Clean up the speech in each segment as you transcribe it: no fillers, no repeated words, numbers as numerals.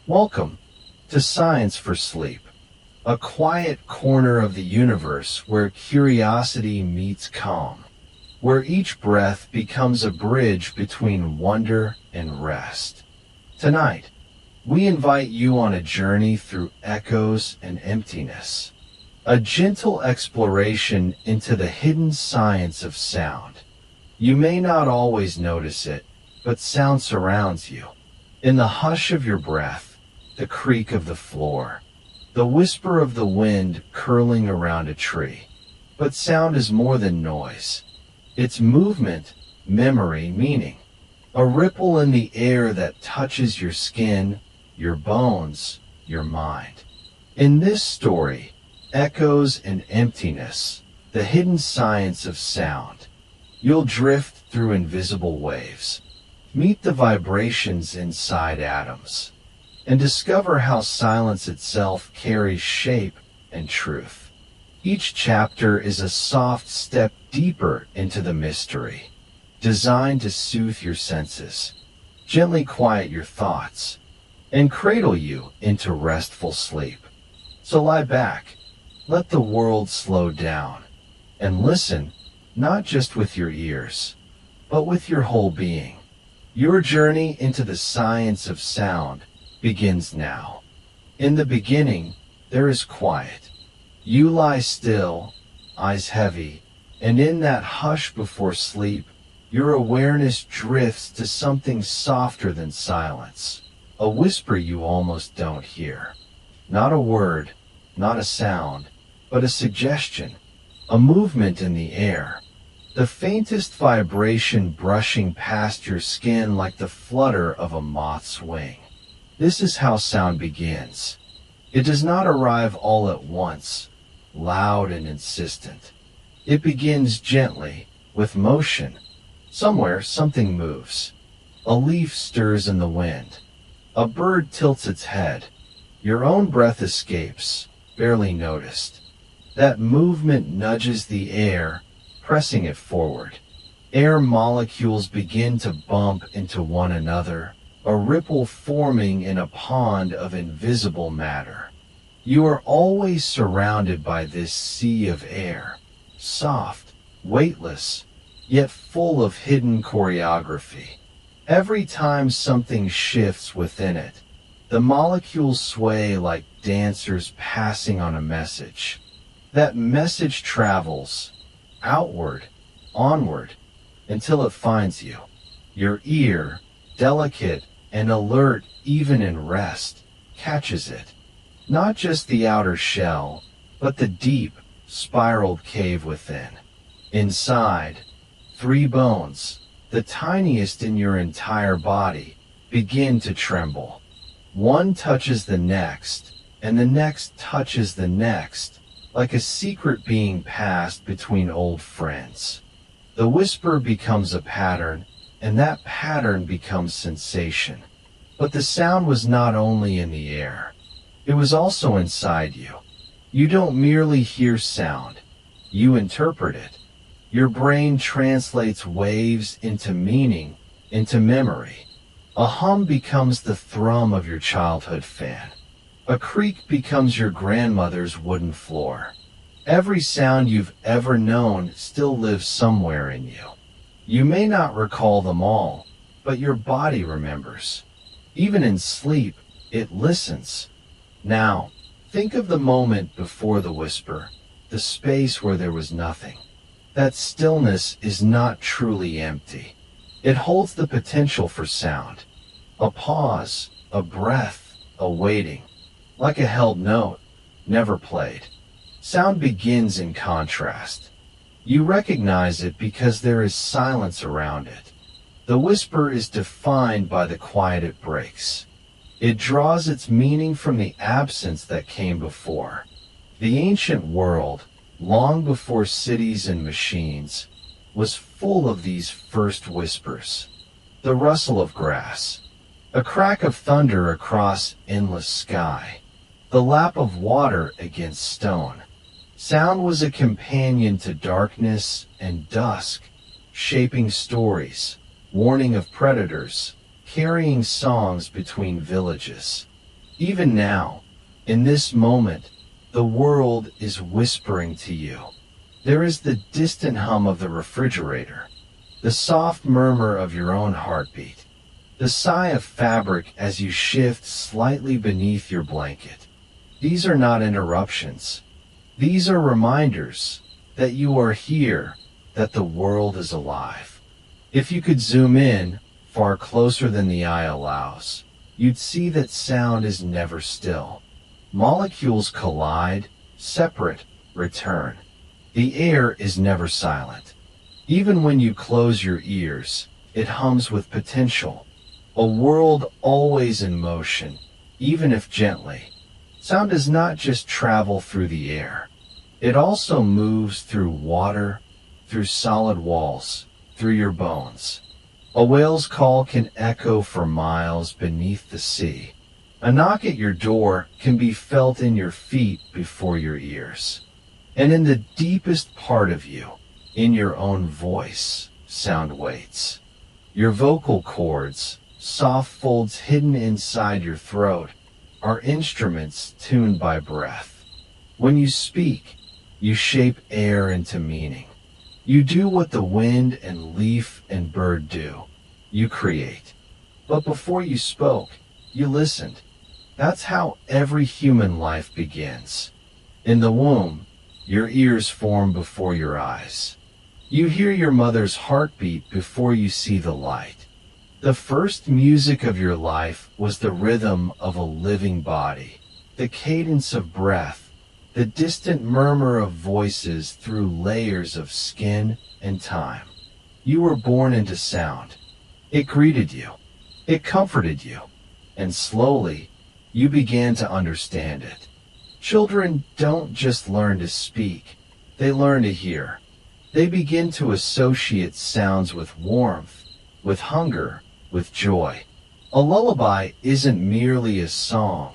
Welcome to Science for Sleep, a quiet corner of the universe where curiosity meets calm, where each breath becomes a bridge between wonder and rest. Tonight, we invite you on a journey through echoes and emptiness, a gentle exploration into the hidden science of sound. You may not always notice it, but sound surrounds you. In the hush of your breath, the creak of the floor, the whisper of the wind curling around a tree. But sound is more than noise. It's movement, memory, meaning. A ripple in the air that touches your skin, your bones, your mind. In this story, Echoes and Emptiness, the hidden science of sound, you'll drift through invisible waves, meet the vibrations inside atoms, and discover how silence itself carries shape and truth. Each chapter is a soft step deeper into the mystery, designed to soothe your senses, gently quiet your thoughts, and cradle you into restful sleep. So lie back, let the world slow down, and listen, not just with your ears, but with your whole being. Your journey into the science of sound begins now. In the beginning, there is quiet. You lie still, eyes heavy, and in that hush before sleep, your awareness drifts to something softer than silence, a whisper you almost don't hear. Not a word, not a sound, but a suggestion, a movement in the air, the faintest vibration brushing past your skin like the flutter of a moth's wing. This is how sound begins. It does not arrive all at once, loud and insistent. It begins gently, with motion. Somewhere something moves. A leaf stirs in the wind. A bird tilts its head. Your own breath escapes, barely noticed. That movement nudges the air, pressing it forward. Air molecules begin to bump into one another, a ripple forming in a pond of invisible matter. You are always surrounded by this sea of air, soft, weightless, yet full of hidden choreography. Every time something shifts within it, the molecules sway like dancers passing on a message. That message travels outward, onward, until it finds you. Your ear, delicate and alert even in rest, catches it. Not just the outer shell, but the deep, spiraled cave within. Inside, 3 bones, the tiniest in your entire body, begin to tremble. One touches the next, and the next touches the next, like a secret being passed between old friends. The whisper becomes a pattern, and that pattern becomes sensation. But the sound was not only in the air, it was also inside you. You don't merely hear sound, you interpret it. Your brain translates waves into meaning, into memory. A hum becomes the thrum of your childhood fan. A creak becomes your grandmother's wooden floor. Every sound you've ever known still lives somewhere in you. You may not recall them all, but your body remembers. Even in sleep, it listens. Now, think of the moment before the whisper, the space where there was nothing. That stillness is not truly empty. It holds the potential for sound. A pause, a breath, a waiting. Like a held note, never played. Sound begins in contrast. You recognize it because there is silence around it. The whisper is defined by the quiet it breaks. It draws its meaning from the absence that came before. The ancient world, long before cities and machines, was full of these first whispers. The rustle of grass, a crack of thunder across endless sky, the lap of water against stone. Sound was a companion to darkness and dusk, shaping stories, warning of predators, carrying songs between villages. Even now, in this moment, the world is whispering to you. There is the distant hum of the refrigerator, the soft murmur of your own heartbeat, the sigh of fabric as you shift slightly beneath your blanket. These are not interruptions. These are reminders that you are here, that the world is alive. If you could zoom in, far closer than the eye allows, you'd see that sound is never still. Molecules collide, separate, return. The air is never silent. Even when you close your ears, it hums with potential. A world always in motion, even if gently. Sound does not just travel through the air. It also moves through water, through solid walls, through your bones. A whale's call can echo for miles beneath the sea. A knock at your door can be felt in your feet before your ears. And in the deepest part of you, in your own voice, sound waits. Your vocal cords, soft folds hidden inside your throat, are instruments tuned by breath. When you speak, you shape air into meaning. You do what the wind and leaf and bird do. You create. But before you spoke, you listened. That's how every human life begins. In the womb, your ears form before your eyes. You hear your mother's heartbeat before you see the light. The first music of your life was the rhythm of a living body, the cadence of breath, the distant murmur of voices through layers of skin and time. You were born into sound. It greeted you. It comforted you. And slowly, you began to understand it. Children don't just learn to speak. They learn to hear. They begin to associate sounds with warmth, with hunger, with joy. A lullaby isn't merely a song.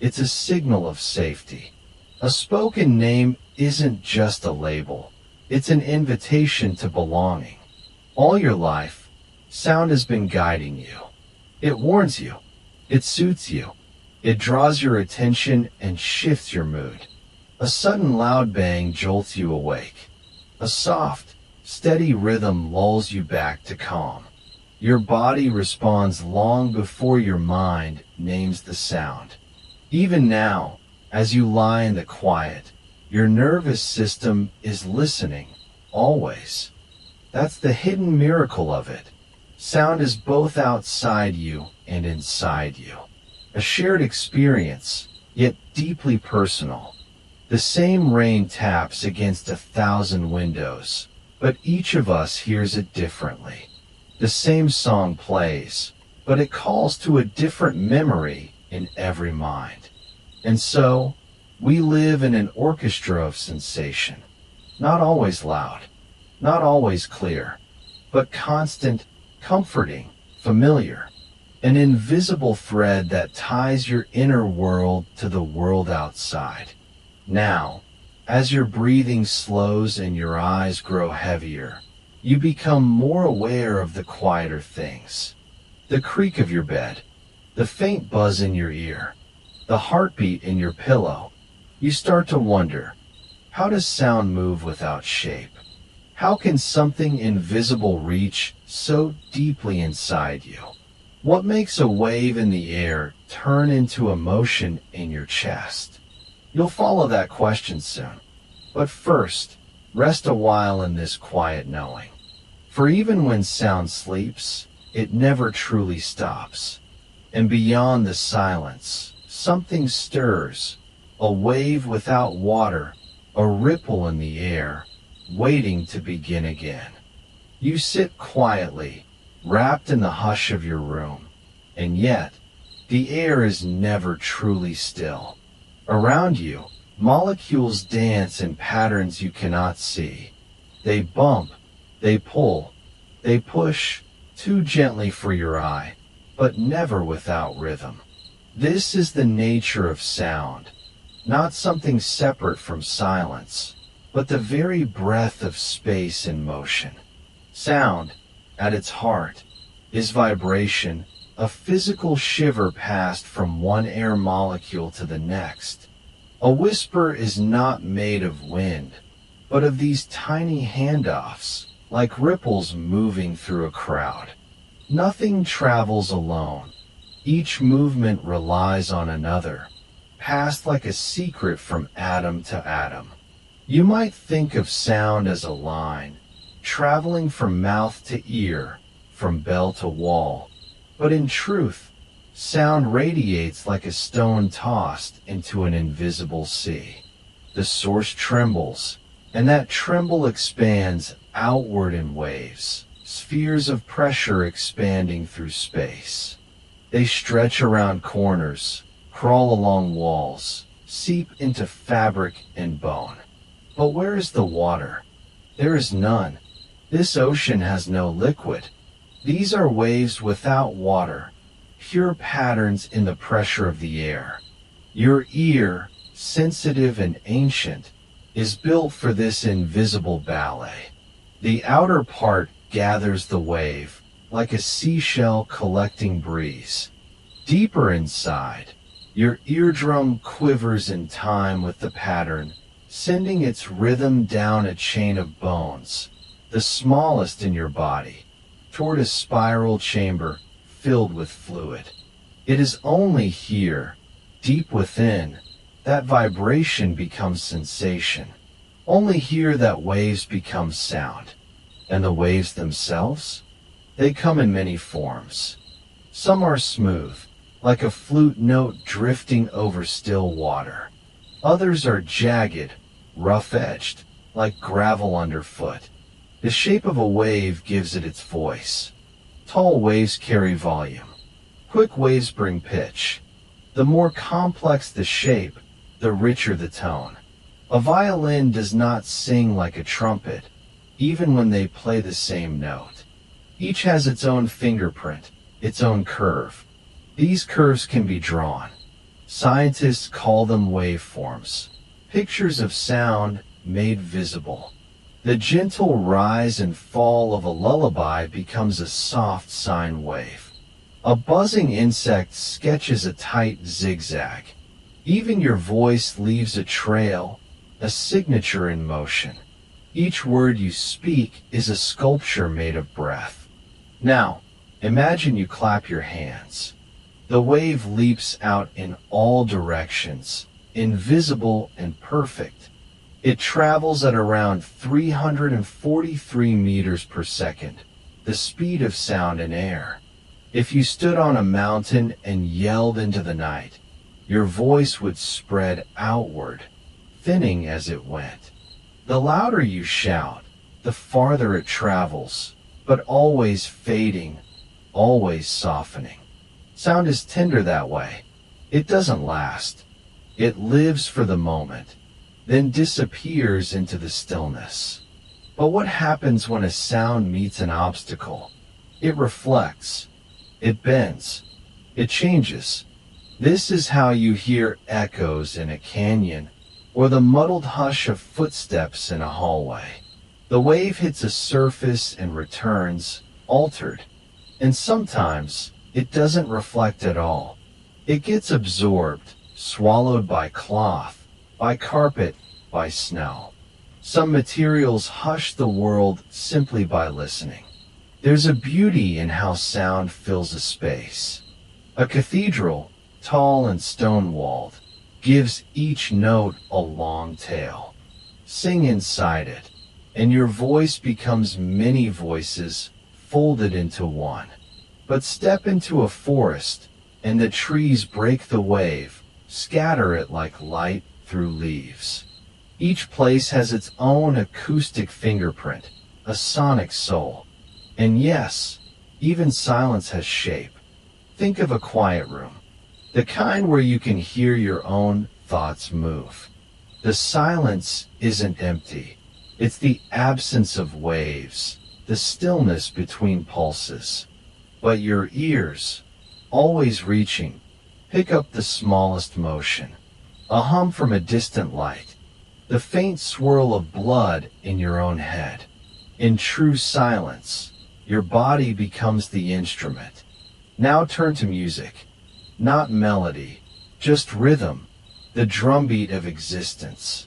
It's a signal of safety. A spoken name isn't just a label. It's an invitation to belonging. All your life, sound has been guiding you. It warns you. It soothes you. It draws your attention and shifts your mood. A sudden loud bang jolts you awake. A soft, steady rhythm lulls you back to calm. Your body responds long before your mind names the sound. Even now, as you lie in the quiet, your nervous system is listening, always. That's the hidden miracle of it. Sound is both outside you and inside you. A shared experience, yet deeply personal. The same rain taps against 1,000 windows, but each of us hears it differently. The same song plays, but it calls to a different memory in every mind. And so, we live in an orchestra of sensation, not always loud, not always clear, but constant, comforting, familiar, an invisible thread that ties your inner world to the world outside. Now, as your breathing slows and your eyes grow heavier, you become more aware of the quieter things. The creak of your bed, the faint buzz in your ear, the heartbeat in your pillow. You start to wonder, how does sound move without shape? How can something invisible reach so deeply inside you? What makes a wave in the air turn into emotion in your chest? You'll follow that question soon. But first, rest a while in this quiet knowing. For even when sound sleeps, it never truly stops. And beyond the silence, something stirs, a wave without water, a ripple in the air, waiting to begin again. You sit quietly, wrapped in the hush of your room, and yet, the air is never truly still. Around you, molecules dance in patterns you cannot see. They bump, they pull, they push, too gently for your eye, but never without rhythm. This is the nature of sound, not something separate from silence, but the very breath of space in motion. Sound, at its heart, is vibration, a physical shiver passed from one air molecule to the next. A whisper is not made of wind, but of these tiny handoffs, like ripples moving through a crowd. Nothing travels alone. Each movement relies on another, passed like a secret from atom to atom. You might think of sound as a line, traveling from mouth to ear, from bell to wall. But in truth, sound radiates like a stone tossed into an invisible sea. The source trembles, and that tremble expands outward in waves, spheres of pressure expanding through space. They stretch around corners, crawl along walls, seep into fabric and bone. But where is the water? There is none. This ocean has no liquid. These are waves without water, pure patterns in the pressure of the air. Your ear, sensitive and ancient, is built for this invisible ballet. The outer part gathers the wave, like a seashell collecting breeze. Deeper inside, your eardrum quivers in time with the pattern, sending its rhythm down a chain of bones, the smallest in your body, toward a spiral chamber filled with fluid. It is only here, deep within, that vibration becomes sensation. Only here that waves become sound. And the waves themselves? They come in many forms. Some are smooth, like a flute note drifting over still water. Others are jagged, rough-edged, like gravel underfoot. The shape of a wave gives it its voice. Tall waves carry volume. Quick waves bring pitch. The more complex the shape, the richer the tone. A violin does not sing like a trumpet, even when they play the same note. Each has its own fingerprint, its own curve. These curves can be drawn. Scientists call them waveforms, pictures of sound made visible. The gentle rise and fall of a lullaby becomes a soft sine wave. A buzzing insect sketches a tight zigzag. Even your voice leaves a trail, a signature in motion. Each word you speak is a sculpture made of breath. Now, imagine you clap your hands. The wave leaps out in all directions, invisible and perfect. It travels at around 343 meters per second, the speed of sound in air. If you stood on a mountain and yelled into the night, your voice would spread outward, thinning as it went. The louder you shout, the farther it travels, but always fading, always softening. Sound is tender that way. It doesn't last. It lives for the moment, then disappears into the stillness. But what happens when a sound meets an obstacle? It reflects. It bends. It changes. This is how you hear echoes in a canyon, or the muddled hush of footsteps in a hallway. The wave hits a surface and returns, altered. And sometimes, it doesn't reflect at all. It gets absorbed, swallowed by cloth, by carpet, by snow. Some materials hush the world simply by listening. There's a beauty in how sound fills a space. A cathedral, tall and stone-walled, gives each note a long tail. Sing inside it, and your voice becomes many voices folded into one. But step into a forest, and the trees break the wave, scatter it like light through leaves. Each place has its own acoustic fingerprint, a sonic soul. And yes, even silence has shape. Think of a quiet room, the kind where you can hear your own thoughts move. The silence isn't empty. It's the absence of waves, the stillness between pulses. But your ears, always reaching, pick up the smallest motion, a hum from a distant light, the faint swirl of blood in your own head. In true silence, your body becomes the instrument. Now turn to music. Not melody, just rhythm, the drumbeat of existence.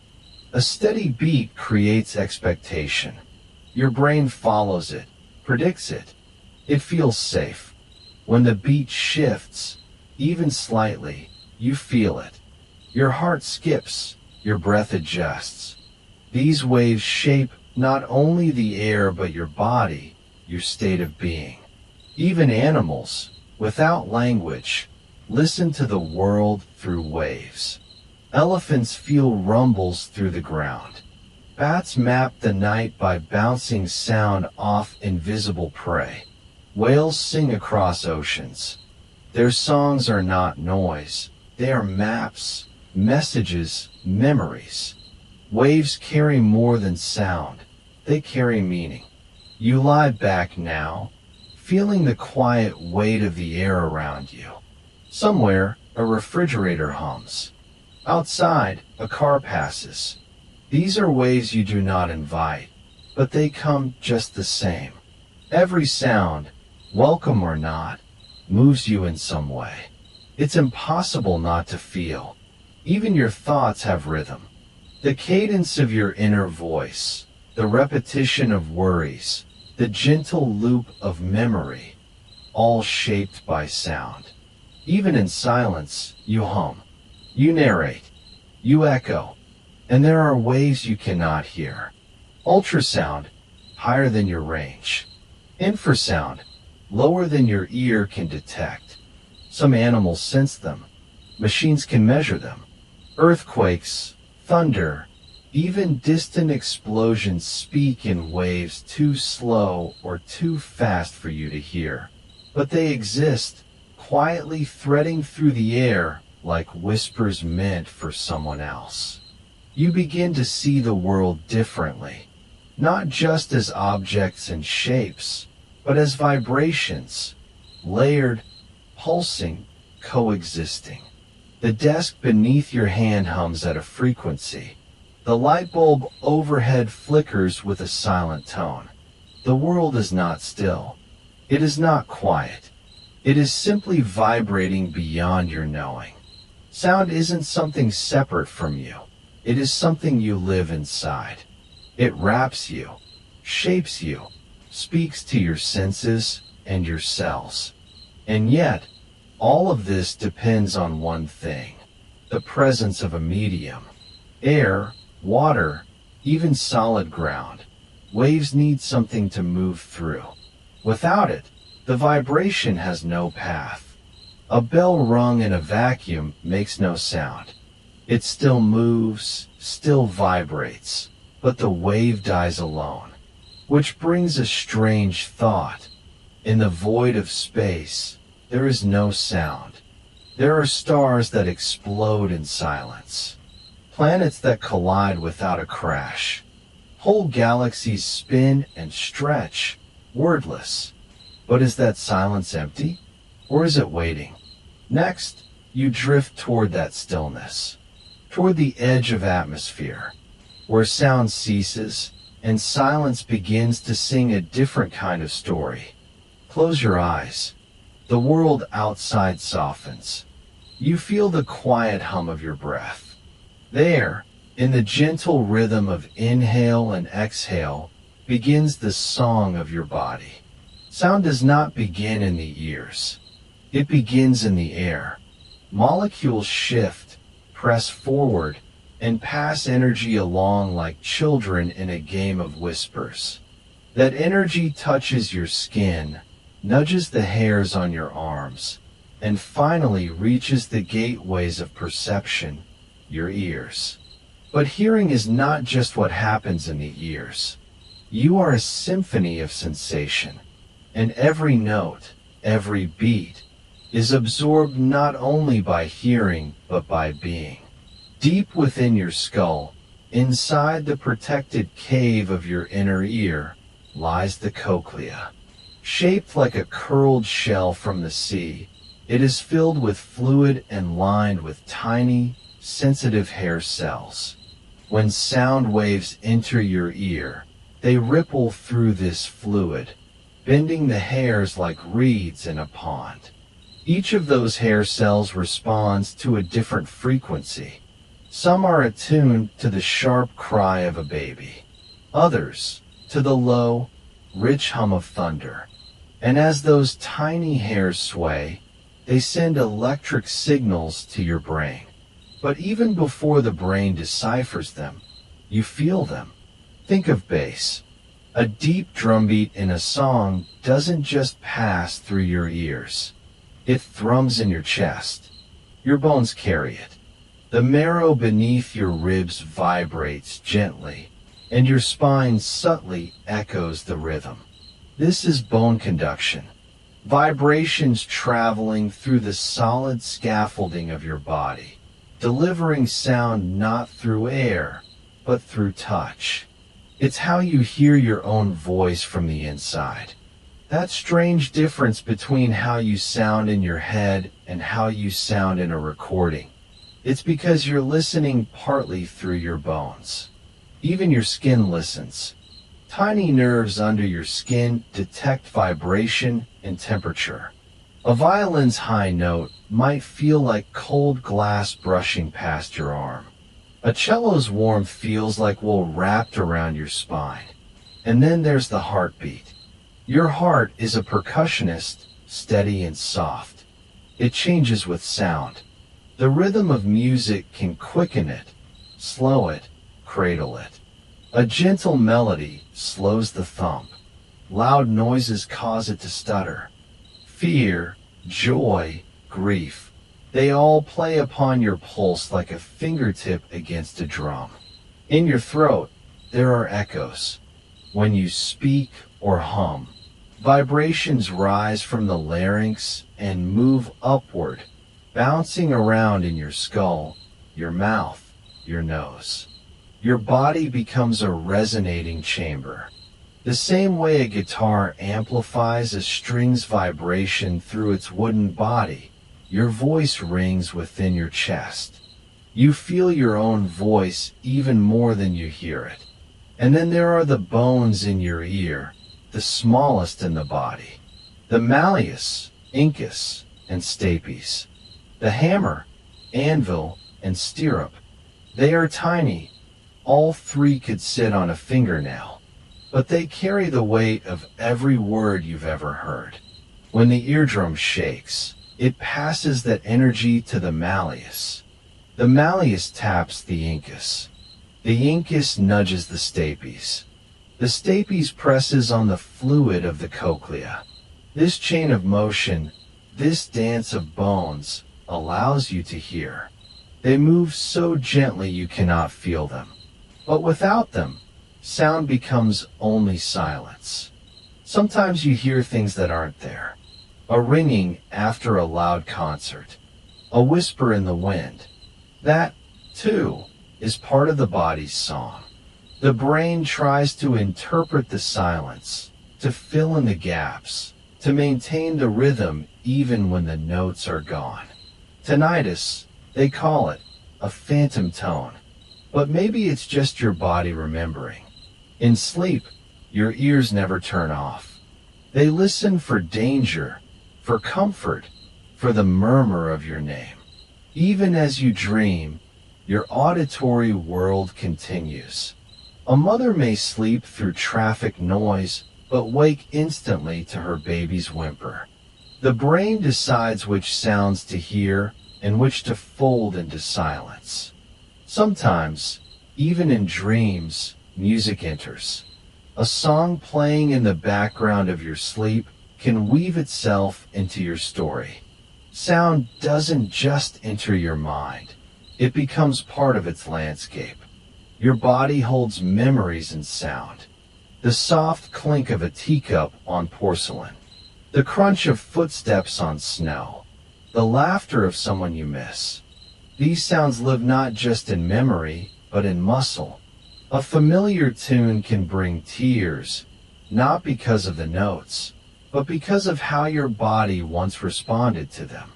A steady beat creates expectation. Your brain follows it, predicts it. It feels safe. When the beat shifts, even slightly, you feel it. Your heart skips, your breath adjusts. These waves shape not only the air but your body, your state of being. Even animals, without language, listen to the world through waves. Elephants feel rumbles through the ground. Bats map the night by bouncing sound off invisible prey. Whales sing across oceans. Their songs are not noise, they are maps, messages, memories. Waves carry more than sound, they carry meaning. You lie back now, feeling the quiet weight of the air around you. Somewhere, a refrigerator hums. Outside, a car passes. These are waves you do not invite, but they come just the same. Every sound, welcome or not, moves you in some way. It's impossible not to feel. Even your thoughts have rhythm. The cadence of your inner voice, the repetition of worries, the gentle loop of memory, all shaped by sound. Even in silence, you hum, you narrate, you echo, and there are waves you cannot hear. Ultrasound, higher than your range. Infrasound, lower than your ear can detect. Some animals sense them. Machines can measure them. Earthquakes, thunder, even distant explosions speak in waves too slow or too fast for you to hear. But they exist, quietly threading through the air like whispers meant for someone else. You begin to see the world differently, not just as objects and shapes, but as vibrations, layered, pulsing, coexisting. The desk beneath your hand hums at a frequency. The light bulb overhead flickers with a silent tone. The world is not still. It is not quiet. It is simply vibrating beyond your knowing. Sound isn't something separate from you. It is something you live inside. It wraps you, shapes you, speaks to your senses and your cells. And yet, all of this depends on one thing: the presence of a medium. Air, water, even solid ground. Waves need something to move through. Without it, the vibration has no path. A bell rung in a vacuum makes no sound. It still moves, still vibrates, but the wave dies alone. Which brings a strange thought. In the void of space, there is no sound. There are stars that explode in silence. Planets that collide without a crash. Whole galaxies spin and stretch, wordless. But is that silence empty? Or is it waiting? Next, you drift toward that stillness, toward the edge of atmosphere, where sound ceases and silence begins to sing a different kind of story. Close your eyes. The world outside softens. You feel the quiet hum of your breath. There, in the gentle rhythm of inhale and exhale, begins the song of your body. Sound does not begin in the ears. It begins in the air. Molecules shift, press forward, and pass energy along like children in a game of whispers. That energy touches your skin, nudges the hairs on your arms, and finally reaches the gateways of perception, your ears. But hearing is not just what happens in the ears. You are a symphony of sensation, and every note, every beat, is absorbed not only by hearing but by being. Deep within your skull, inside the protected cave of your inner ear, lies the cochlea. Shaped like a curled shell from the sea, it is filled with fluid and lined with tiny, sensitive hair cells. When sound waves enter your ear, they ripple through this fluid, bending the hairs like reeds in a pond. Each of those hair cells responds to a different frequency. Some are attuned to the sharp cry of a baby, others to the low, rich hum of thunder. And as those tiny hairs sway, they send electric signals to your brain. But even before the brain deciphers them, you feel them. Think of bass. A deep drumbeat in a song doesn't just pass through your ears. It thrums in your chest. Your bones carry it. The marrow beneath your ribs vibrates gently, and your spine subtly echoes the rhythm. This is bone conduction. Vibrations traveling through the solid scaffolding of your body, delivering sound not through air, but through touch. It's how you hear your own voice from the inside. That strange difference between how you sound in your head and how you sound in a recording. It's because you're listening partly through your bones. Even your skin listens. Tiny nerves under your skin detect vibration and temperature. A violin's high note might feel like cold glass brushing past your arm. A cello's warmth feels like wool wrapped around your spine. And then there's the heartbeat. Your heart is a percussionist, steady and soft. It changes with sound. The rhythm of music can quicken it, slow it, cradle it. A gentle melody slows the thump. Loud noises cause it to stutter. Fear, joy, grief, they all play upon your pulse like a fingertip against a drum. In your throat, there are echoes. When you speak or hum, vibrations rise from the larynx and move upward, bouncing around in your skull, your mouth, your nose. Your body becomes a resonating chamber. The same way a guitar amplifies a string's vibration through its wooden body, your voice rings within your chest. You feel your own voice even more than you hear it. And then there are the bones in your ear, the smallest in the body. The malleus, incus, and stapes. The hammer, anvil, and stirrup. They are tiny. All three could sit on a fingernail. But they carry the weight of every word you've ever heard. When the eardrum shakes, it passes that energy to the malleus. The malleus taps the incus. The incus nudges the stapes. The stapes presses on the fluid of the cochlea. This chain of motion, this dance of bones, allows you to hear. They move so gently you cannot feel them. But without them, sound becomes only silence. Sometimes you hear things that aren't there. A ringing after a loud concert. A whisper in the wind. That, too, is part of the body's song. The brain tries to interpret the silence, to fill in the gaps, to maintain the rhythm even when the notes are gone. Tinnitus, they call it, a phantom tone. But maybe it's just your body remembering. In sleep, your ears never turn off. They listen for danger, for comfort, for the murmur of your name. Even as you dream, your auditory world continues. A mother may sleep through traffic noise, but wake instantly to her baby's whimper. The brain decides which sounds to hear and which to fold into silence. Sometimes, even in dreams, music enters. A song playing in the background of your sleep can weave itself into your story. Sound doesn't just enter your mind. It becomes part of its landscape. Your body holds memories in sound. The soft clink of a teacup on porcelain. The crunch of footsteps on snow. The laughter of someone you miss. These sounds live not just in memory, but in muscle. A familiar tune can bring tears, not because of the notes, but because of how your body once responded to them.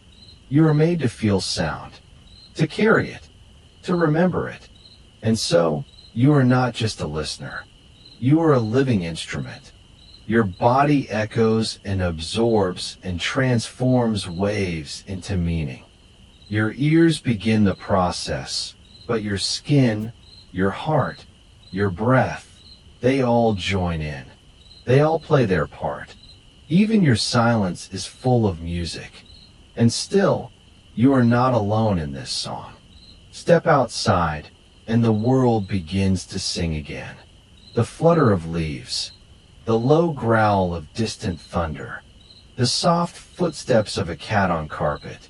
You are made to feel sound, to carry it, to remember it. And so, you are not just a listener. You are a living instrument. Your body echoes and absorbs and transforms waves into meaning. Your ears begin the process, but your skin, your heart, your breath, they all join in. They all play their part. Even your silence is full of music. And still, you are not alone in this song. Step outside, and the world begins to sing again. The flutter of leaves, the low growl of distant thunder, the soft footsteps of a cat on carpet,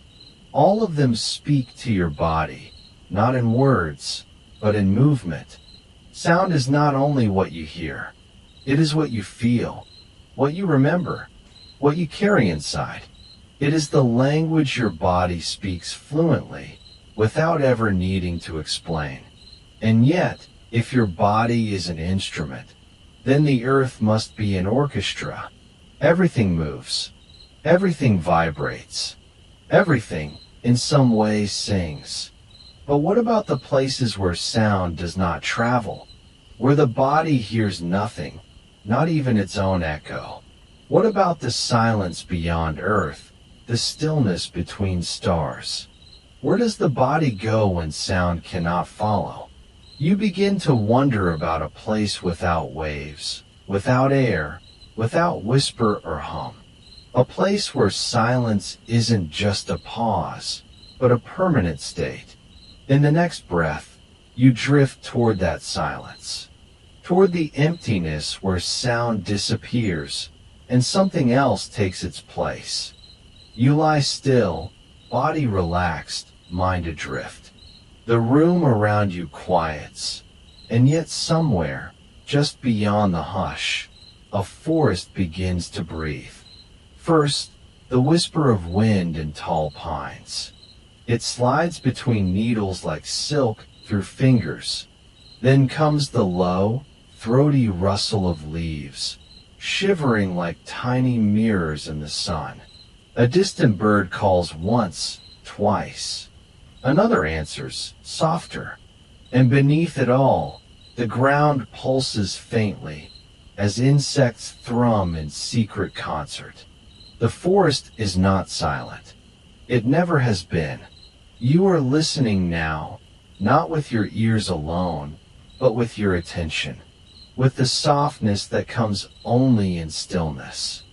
all of them speak to your body, not in words, but in movement. Sound is not only what you hear, it is what you feel, what you remember, what you carry inside. It is the language your body speaks fluently, without ever needing to explain. And yet, if your body is an instrument, then the earth must be an orchestra. Everything moves. Everything vibrates. Everything, in some way, sings. But what about the places where sound does not travel? Where the body hears nothing, not even its own echo? What about the silence beyond earth, the stillness between stars? Where does the body go when sound cannot follow? You begin to wonder about a place without waves, without air, without whisper or hum. A place where silence isn't just a pause, but a permanent state. In the next breath, you drift toward that silence, toward the emptiness where sound disappears and something else takes its place. You lie still, body relaxed, mind adrift. The room around you quiets, and yet somewhere, just beyond the hush, a forest begins to breathe. First, the whisper of wind in tall pines. It slides between needles like silk through fingers. Then comes the low, throaty rustle of leaves, shivering like tiny mirrors in the sun. A distant bird calls once, twice. Another answers, softer. And beneath it all, the ground pulses faintly, as insects thrum in secret concert. The forest is not silent. It never has been. You are listening now, not with your ears alone, but with your attention, with the softness that comes only in stillness.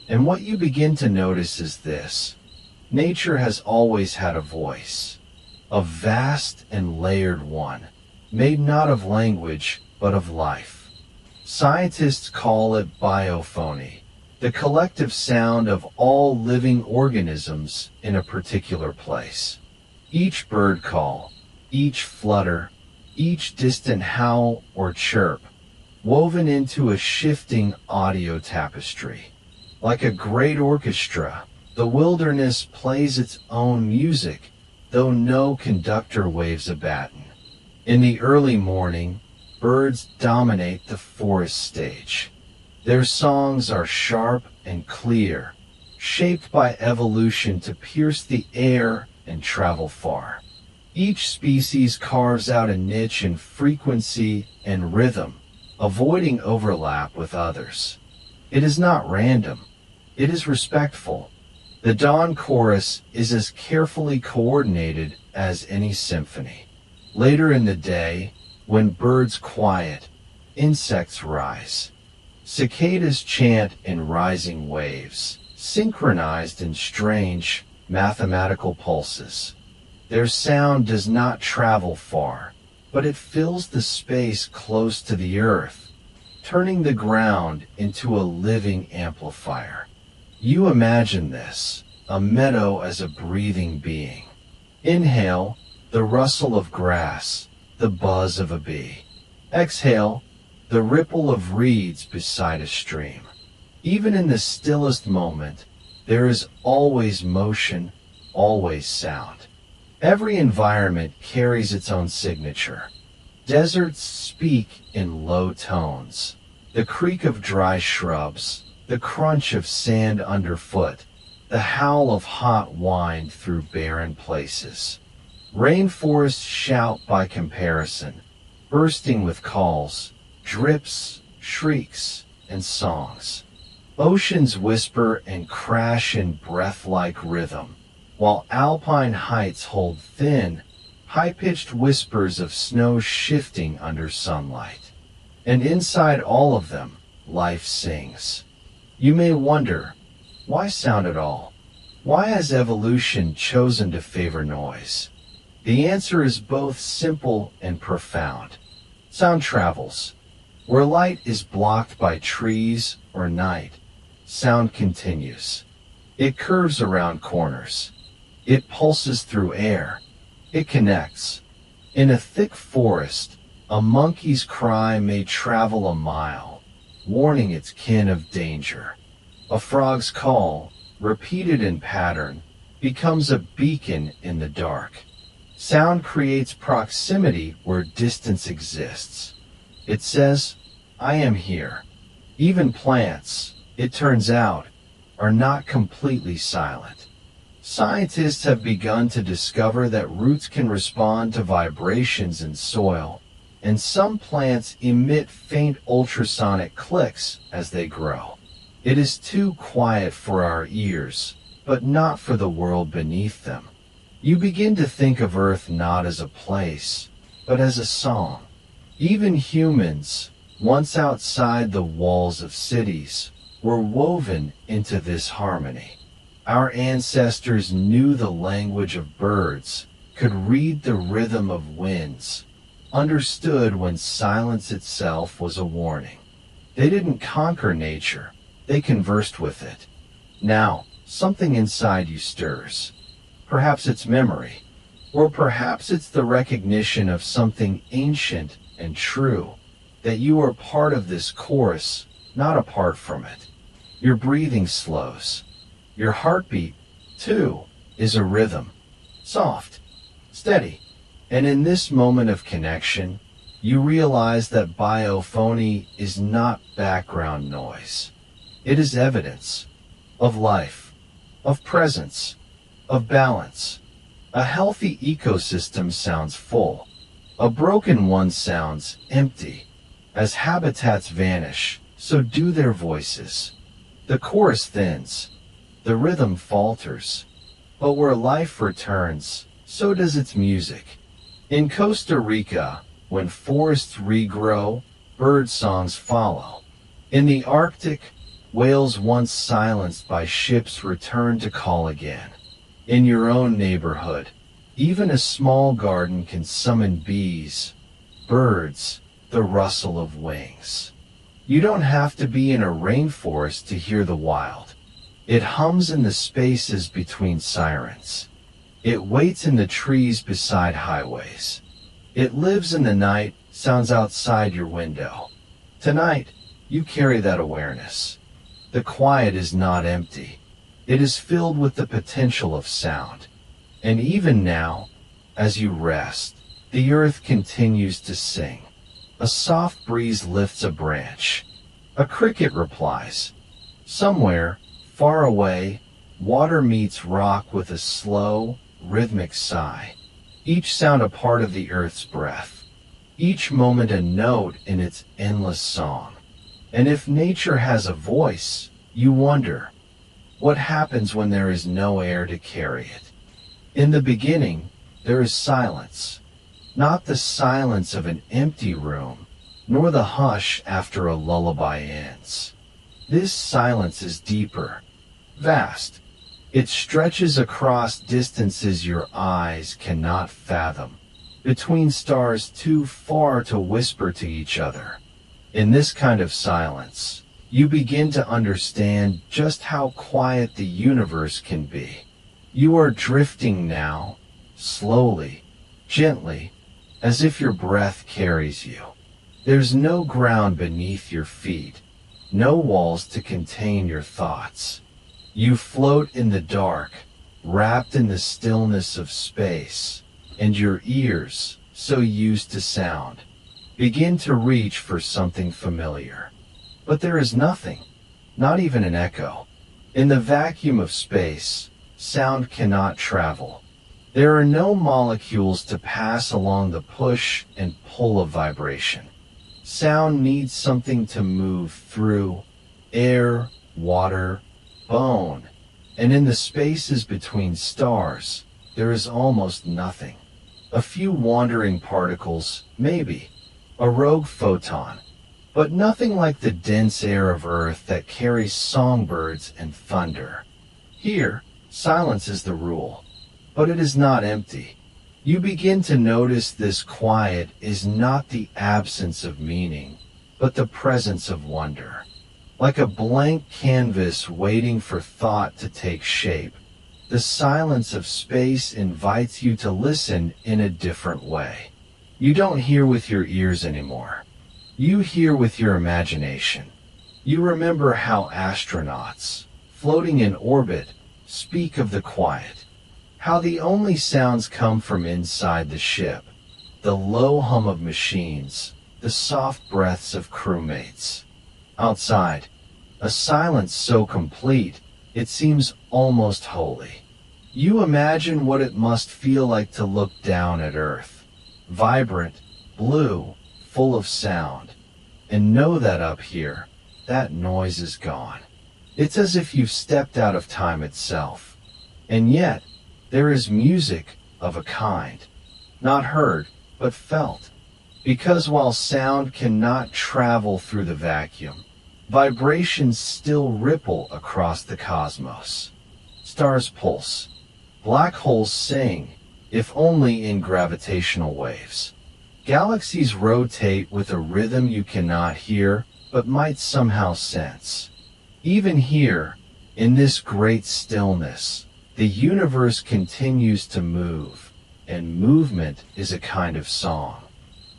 And what you begin to notice is this: nature has always had a voice, a vast and layered one, made not of language, but of life. Scientists call it biophony, the collective sound of all living organisms in a particular place. Each bird call, each flutter, each distant howl or chirp, woven into a shifting audio tapestry. Like a great orchestra, the wilderness plays its own music, though no conductor waves a baton. In the early morning, birds dominate the forest stage. Their songs are sharp and clear, shaped by evolution to pierce the air and travel far. Each species carves out a niche in frequency and rhythm, avoiding overlap with others. It is not random. It is respectful. The dawn chorus is as carefully coordinated as any symphony. Later in the day, when birds quiet, insects rise. Cicadas chant in rising waves, synchronized in strange, mathematical pulses. Their sound does not travel far, but it fills the space close to the earth, turning the ground into a living amplifier. You imagine this, a meadow as a breathing being. Inhale, the rustle of grass, the buzz of a bee. Exhale, the ripple of reeds beside a stream. Even in the stillest moment, there is always motion, always sound. Every environment carries its own signature. Deserts speak in low tones. The creak of dry shrubs, the crunch of sand underfoot, the howl of hot wind through barren places. Rainforests shout by comparison, bursting with calls, drips, shrieks, and songs. Oceans whisper and crash in breath-like rhythm, while alpine heights hold thin, high-pitched whispers of snow shifting under sunlight. And inside all of them, life sings. You may wonder, why sound at all? Why has evolution chosen to favor noise? The answer is both simple and profound. Sound travels. Where light is blocked by trees or night, sound continues. It curves around corners. It pulses through air. It connects. In a thick forest, a monkey's cry may travel a mile, warning its kin of danger. A frog's call, repeated in pattern, becomes a beacon in the dark. Sound creates proximity where distance exists. It says, I am here. Even plants, it turns out, are not completely silent. Scientists have begun to discover that roots can respond to vibrations in soil, and some plants emit faint ultrasonic clicks as they grow. It is too quiet for our ears, but not for the world beneath them. You begin to think of Earth not as a place, but as a song. Even humans, once outside the walls of cities, were woven into this harmony. Our ancestors knew the language of birds, could read the rhythm of winds, understood when silence itself was a warning. They didn't conquer nature, they conversed with it. Now, something inside you stirs. Perhaps it's memory, or perhaps it's the recognition of something ancient and true, that you are part of this chorus, not apart from it. Your breathing slows. Your heartbeat, too, is a rhythm, soft, steady. And in this moment of connection, you realize that biophony is not background noise. It is evidence of life, of presence, of balance. A healthy ecosystem sounds full. A broken one sounds empty. As habitats vanish, so do their voices. The chorus thins. The rhythm falters. But where life returns, so does its music. In Costa Rica, when forests regrow, bird songs follow. In the Arctic, whales once silenced by ships return to call again. In your own neighborhood, even a small garden can summon bees, birds, the rustle of wings. You don't have to be in a rainforest to hear the wild. It hums in the spaces between sirens. It waits in the trees beside highways. It lives in the night, sounds outside your window. Tonight, you carry that awareness. The quiet is not empty. It is filled with the potential of sound. And even now, as you rest, the earth continues to sing. A soft breeze lifts a branch. A cricket replies. Somewhere, far away, water meets rock with a slow, rhythmic sigh. Each sound a part of the earth's breath. Each moment a note in its endless song. And if nature has a voice, you wonder, what happens when there is no air to carry it? In the beginning, there is silence. Not the silence of an empty room, nor the hush after a lullaby ends. This silence is deeper, vast. It stretches across distances your eyes cannot fathom, between stars too far to whisper to each other. In this kind of silence, you begin to understand just how quiet the universe can be. You are drifting now, slowly, gently, as if your breath carries you. There's no ground beneath your feet, no walls to contain your thoughts. You float in the dark, wrapped in the stillness of space, and your ears, so used to sound, begin to reach for something familiar. But there is nothing, not even an echo. In the vacuum of space, sound cannot travel. There are no molecules to pass along the push and pull of vibration. Sound needs something to move through: air, water, bone, and in the spaces between stars, there is almost nothing. A few wandering particles, maybe, a rogue photon, but nothing like the dense air of Earth that carries songbirds and thunder. Here, silence is the rule, but it is not empty. You begin to notice this quiet is not the absence of meaning, but the presence of wonder. Like a blank canvas waiting for thought to take shape, the silence of space invites you to listen in a different way. You don't hear with your ears anymore. You hear with your imagination. You remember how astronauts, floating in orbit, speak of the quiet, how the only sounds come from inside the ship, the low hum of machines, the soft breaths of crewmates. Outside, a silence so complete, it seems almost holy. You imagine what it must feel like to look down at Earth, vibrant, blue, full of sound, and know that up here, that noise is gone. It's as if you've stepped out of time itself. And yet, there is music of a kind, not heard, but felt. Because while sound cannot travel through the vacuum, vibrations still ripple across the cosmos. Stars pulse, black holes sing, if only in gravitational waves. Galaxies rotate with a rhythm you cannot hear, but might somehow sense. Even here, in this great stillness, the universe continues to move, and movement is a kind of song.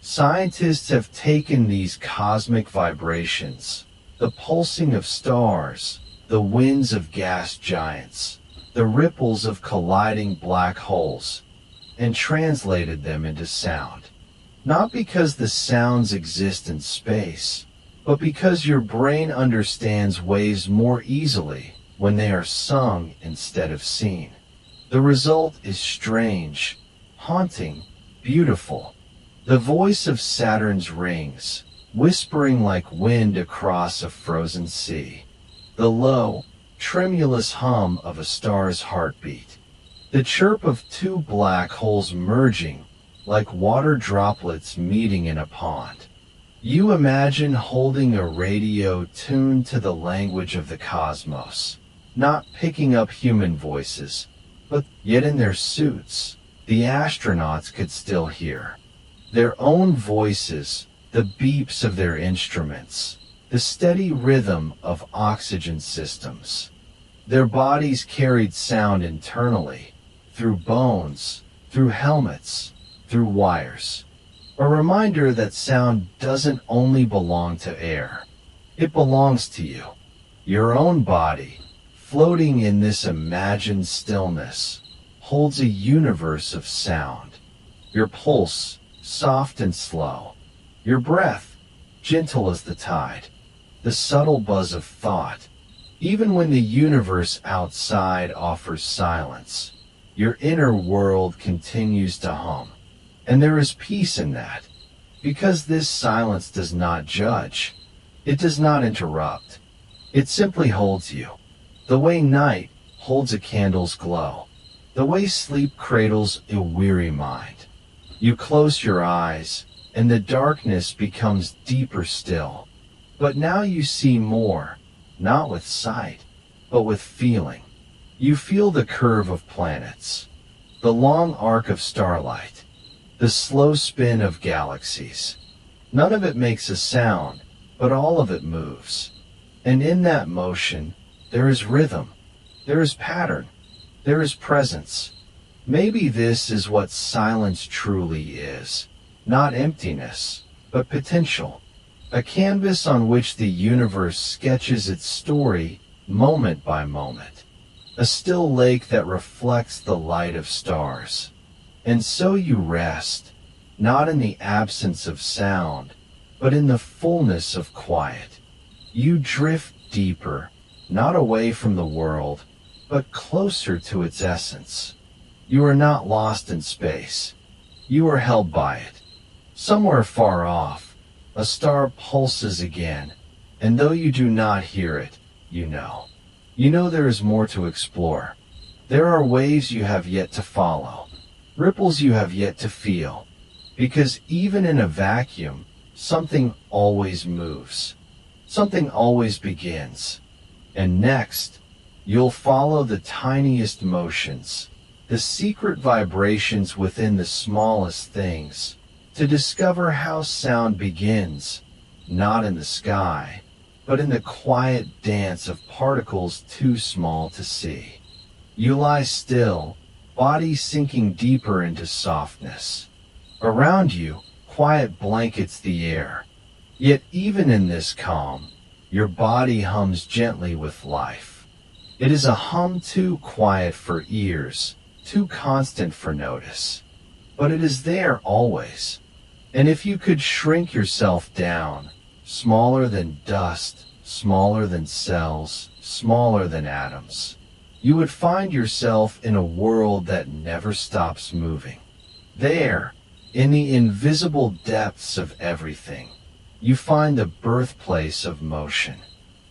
Scientists have taken these cosmic vibrations, the pulsing of stars, the winds of gas giants, the ripples of colliding black holes, and translated them into sound. Not because the sounds exist in space, but because your brain understands waves more easily when they are sung instead of seen. The result is strange, haunting, beautiful. The voice of Saturn's rings, whispering like wind across a frozen sea. The low, tremulous hum of a star's heartbeat. The chirp of two black holes merging like water droplets meeting in a pond. You imagine holding a radio tuned to the language of the cosmos, not picking up human voices, but yet in their suits, the astronauts could still hear their own voices, the beeps of their instruments, the steady rhythm of oxygen systems. Their bodies carried sound internally, through bones, through helmets, through wires. A reminder that sound doesn't only belong to air. It belongs to you. Your own body, floating in this imagined stillness, holds a universe of sound. Your pulse, soft and slow. Your breath, gentle as the tide. The subtle buzz of thought. Even when the universe outside offers silence, your inner world continues to hum. And there is peace in that, because this silence does not judge. It does not interrupt. It simply holds you. The way night holds a candle's glow. The way sleep cradles a weary mind. You close your eyes, and the darkness becomes deeper still. But now you see more, not with sight, but with feeling. You feel the curve of planets, the long arc of starlight, the slow spin of galaxies. None of it makes a sound, but all of it moves. And in that motion, there is rhythm, there is pattern, there is presence. Maybe this is what silence truly is. Not emptiness, but potential. A canvas on which the universe sketches its story moment by moment. A still lake that reflects the light of stars. And so you rest, not in the absence of sound, but in the fullness of quiet. You drift deeper, not away from the world, but closer to its essence. You are not lost in space. You are held by it. Somewhere far off, a star pulses again, and though you do not hear it, you know. You know there is more to explore. There are waves you have yet to follow, ripples you have yet to feel, because even in a vacuum, something always moves. Something always begins. And next, you'll follow the tiniest motions, the secret vibrations within the smallest things, to discover how sound begins, not in the sky, but in the quiet dance of particles too small to see. You lie still, body sinking deeper into softness. Around you, quiet blankets the air. Yet even in this calm, your body hums gently with life. It is a hum too quiet for ears, too constant for notice. But it is there always. And if you could shrink yourself down, smaller than dust, smaller than cells, smaller than atoms, you would find yourself in a world that never stops moving. There, in the invisible depths of everything, you find the birthplace of motion.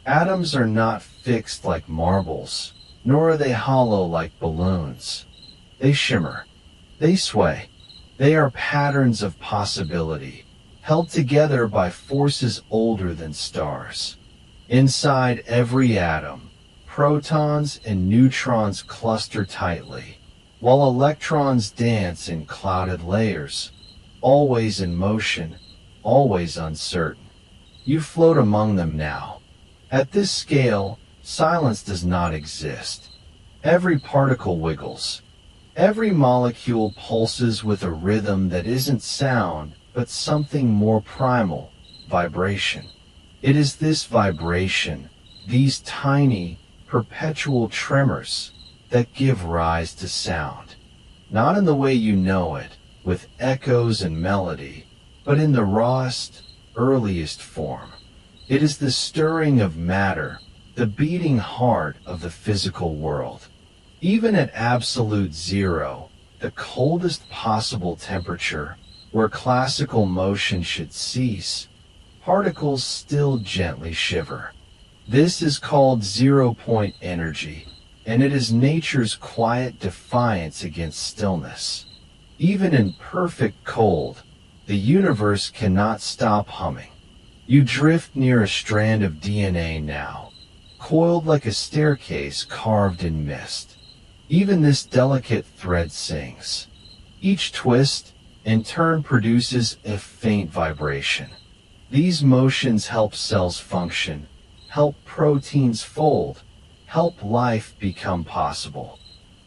Atoms are not fixed like marbles, nor are they hollow like balloons. They shimmer, they sway. They are patterns of possibility, held together by forces older than stars. Inside every atom, protons and neutrons cluster tightly, while electrons dance in clouded layers, always in motion, always uncertain. You float among them now. At this scale, silence does not exist. Every particle wiggles. Every molecule pulses with a rhythm that isn't sound, but something more primal, vibration. It is this vibration, these tiny, perpetual tremors, that give rise to sound. Not in the way you know it, with echoes and melody, but in the rawest, earliest form. It is the stirring of matter, the beating heart of the physical world. Even at absolute zero, the coldest possible temperature, where classical motion should cease, particles still gently shiver. This is called zero-point energy, and it is nature's quiet defiance against stillness. Even in perfect cold, the universe cannot stop humming. You drift near a strand of DNA now, coiled like a staircase carved in mist. Even this delicate thread sings. Each twist, in turn, produces a faint vibration. These motions help cells function, help proteins fold, help life become possible.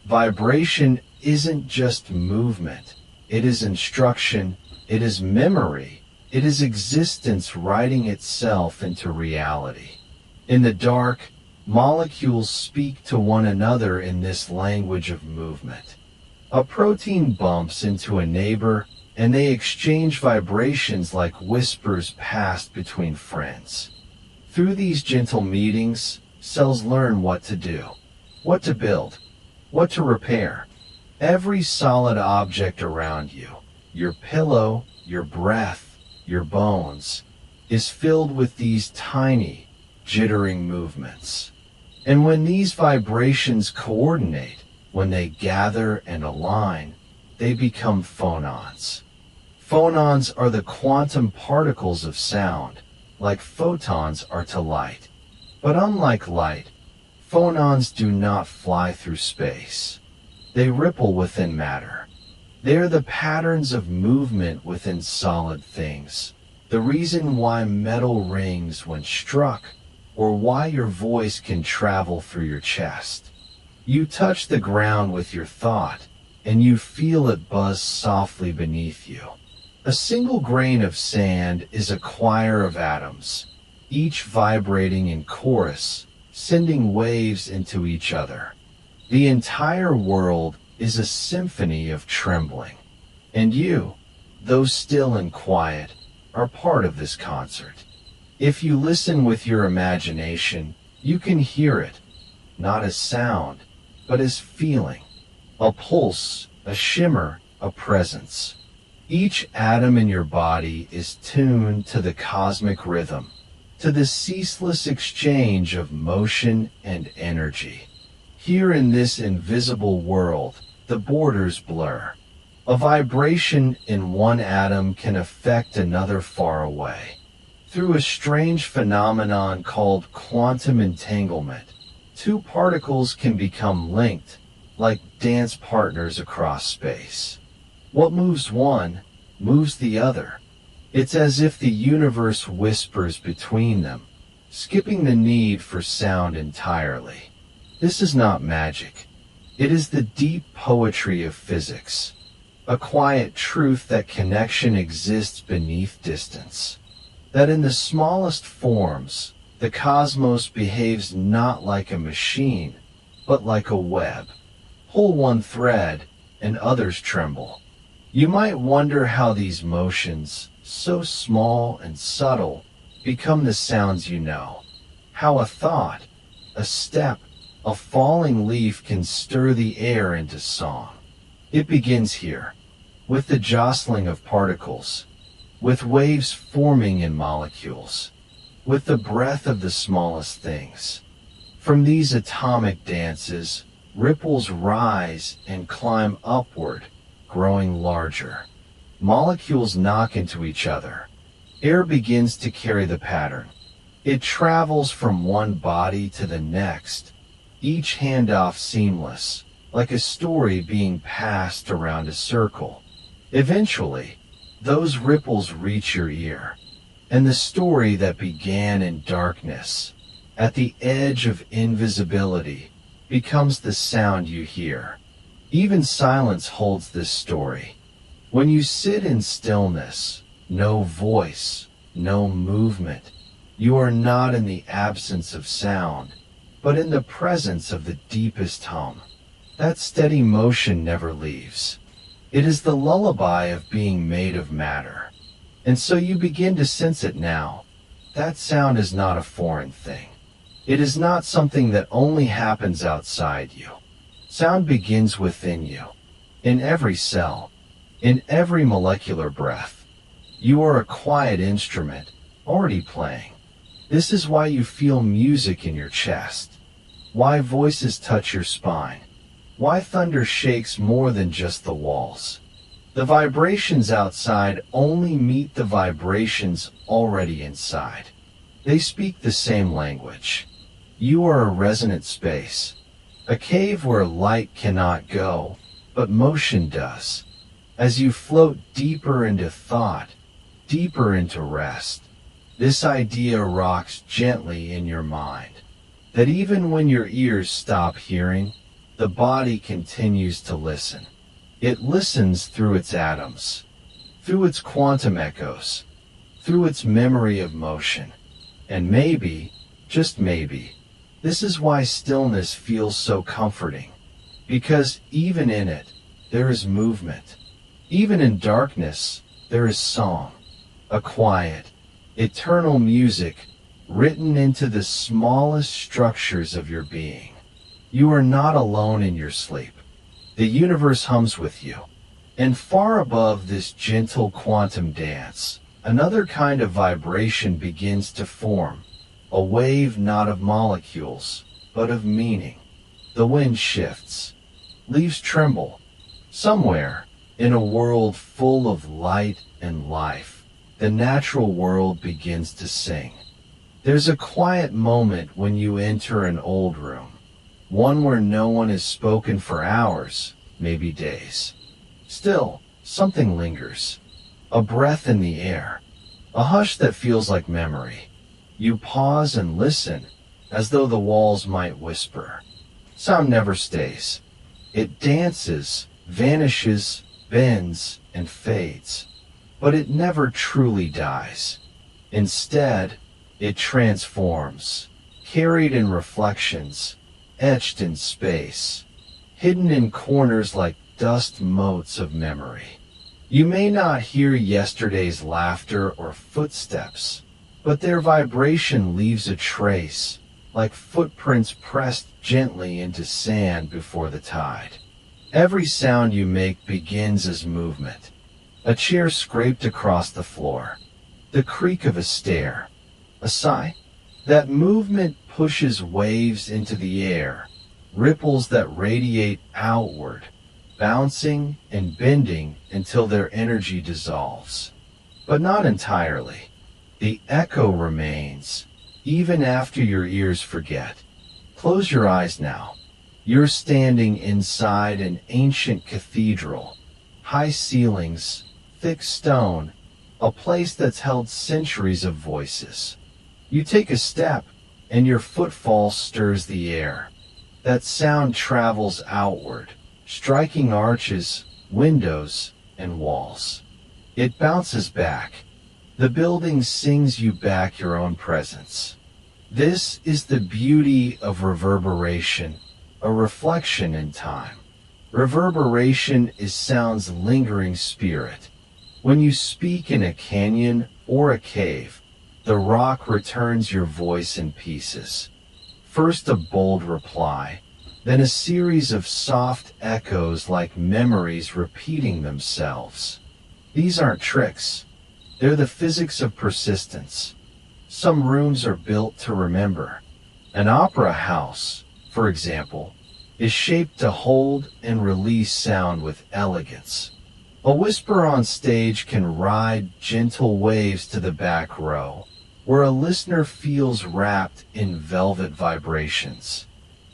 Vibration isn't just movement. It is instruction, it is memory, it is existence writing itself into reality. In the dark, molecules speak to one another in this language of movement. A protein bumps into a neighbor, and they exchange vibrations like whispers passed between friends. Through these gentle meetings, cells learn what to do, what to build, what to repair. Every solid object around you, your pillow, your breath, your bones, is filled with these tiny, jittering movements. And when these vibrations coordinate, when they gather and align, they become phonons. Phonons are the quantum particles of sound, like photons are to light. But unlike light, phonons do not fly through space. They ripple within matter. They are the patterns of movement within solid things, the reason why metal rings when struck, or why your voice can travel through your chest. You touch the ground with your thought, and you feel it buzz softly beneath you. A single grain of sand is a choir of atoms, each vibrating in chorus, sending waves into each other. The entire world is a symphony of trembling, and you, though still and quiet, are part of this concert. If you listen with your imagination, you can hear it, not as sound, but as feeling, a pulse, a shimmer, a presence. Each atom in your body is tuned to the cosmic rhythm, to the ceaseless exchange of motion and energy. Here in this invisible world, the borders blur. A vibration in one atom can affect another far away. Through a strange phenomenon called quantum entanglement, two particles can become linked, like dance partners across space. What moves one, moves the other. It's as if the universe whispers between them, skipping the need for sound entirely. This is not magic. It is the deep poetry of physics, a quiet truth that connection exists beneath distance. That in the smallest forms, the cosmos behaves not like a machine, but like a web. Pull one thread, and others tremble. You might wonder how these motions, so small and subtle, become the sounds you know. How a thought, a step, a falling leaf can stir the air into song. It begins here, with the jostling of particles, with waves forming in molecules, with the breath of the smallest things. From these atomic dances, ripples rise and climb upward, growing larger. Molecules knock into each other. Air begins to carry the pattern. It travels from one body to the next, each handoff seamless, like a story being passed around a circle. Eventually, those ripples reach your ear, and the story that began in darkness, at the edge of invisibility, becomes the sound you hear. Even silence holds this story. When you sit in stillness, no voice, no movement, you are not in the absence of sound, but in the presence of the deepest hum. That steady motion never leaves. It is the lullaby of being made of matter. And so you begin to sense it now. That sound is not a foreign thing. It is not something that only happens outside you. Sound begins within you, in every cell, in every molecular breath. You are a quiet instrument, already playing. This is why you feel music in your chest, why voices touch your spine, why thunder shakes more than just the walls. The vibrations outside only meet the vibrations already inside. They speak the same language. You are a resonant space, a cave where light cannot go, but motion does. As you float deeper into thought, deeper into rest, this idea rocks gently in your mind, that even when your ears stop hearing, the body continues to listen. It listens through its atoms, through its quantum echoes, through its memory of motion. And maybe, just maybe, this is why stillness feels so comforting, because even in it, there is movement. Even in darkness, there is song, a quiet, eternal music written into the smallest structures of your being. You are not alone in your sleep. The universe hums with you. And far above this gentle quantum dance, another kind of vibration begins to form, a wave not of molecules, but of meaning. The wind shifts. Leaves tremble. Somewhere, in a world full of light and life, the natural world begins to sing. There's a quiet moment when you enter an old room, one where no one has spoken for hours, maybe days. Still, something lingers, a breath in the air, a hush that feels like memory. You pause and listen, as though the walls might whisper. Sound never stays. It dances, vanishes, bends, and fades. But it never truly dies. Instead, it transforms, carried in reflections, etched in space, hidden in corners like dust motes of memory. You may not hear yesterday's laughter or footsteps, but their vibration leaves a trace, like footprints pressed gently into sand before the tide. Every sound you make begins as movement. A chair scraped across the floor, the creak of a stair, A sigh? That movement pushes waves into the air, ripples that radiate outward, bouncing and bending until their energy dissolves. But not entirely. The echo remains, even after your ears forget. Close your eyes now. You're standing inside an ancient cathedral. High ceilings, thick stone, a place that's held centuries of voices. You take a step, and your footfall stirs the air. That sound travels outward, striking arches, windows, and walls. It bounces back. The building sings you back your own presence. This is the beauty of reverberation, a reflection in time. Reverberation is sound's lingering spirit. When you speak in a canyon or a cave, the rock returns your voice in pieces. First a bold reply, then a series of soft echoes like memories repeating themselves. These aren't tricks. They're the physics of persistence. Some rooms are built to remember. An opera house, for example, is shaped to hold and release sound with elegance. A whisper on stage can ride gentle waves to the back row, where a listener feels wrapped in velvet vibrations.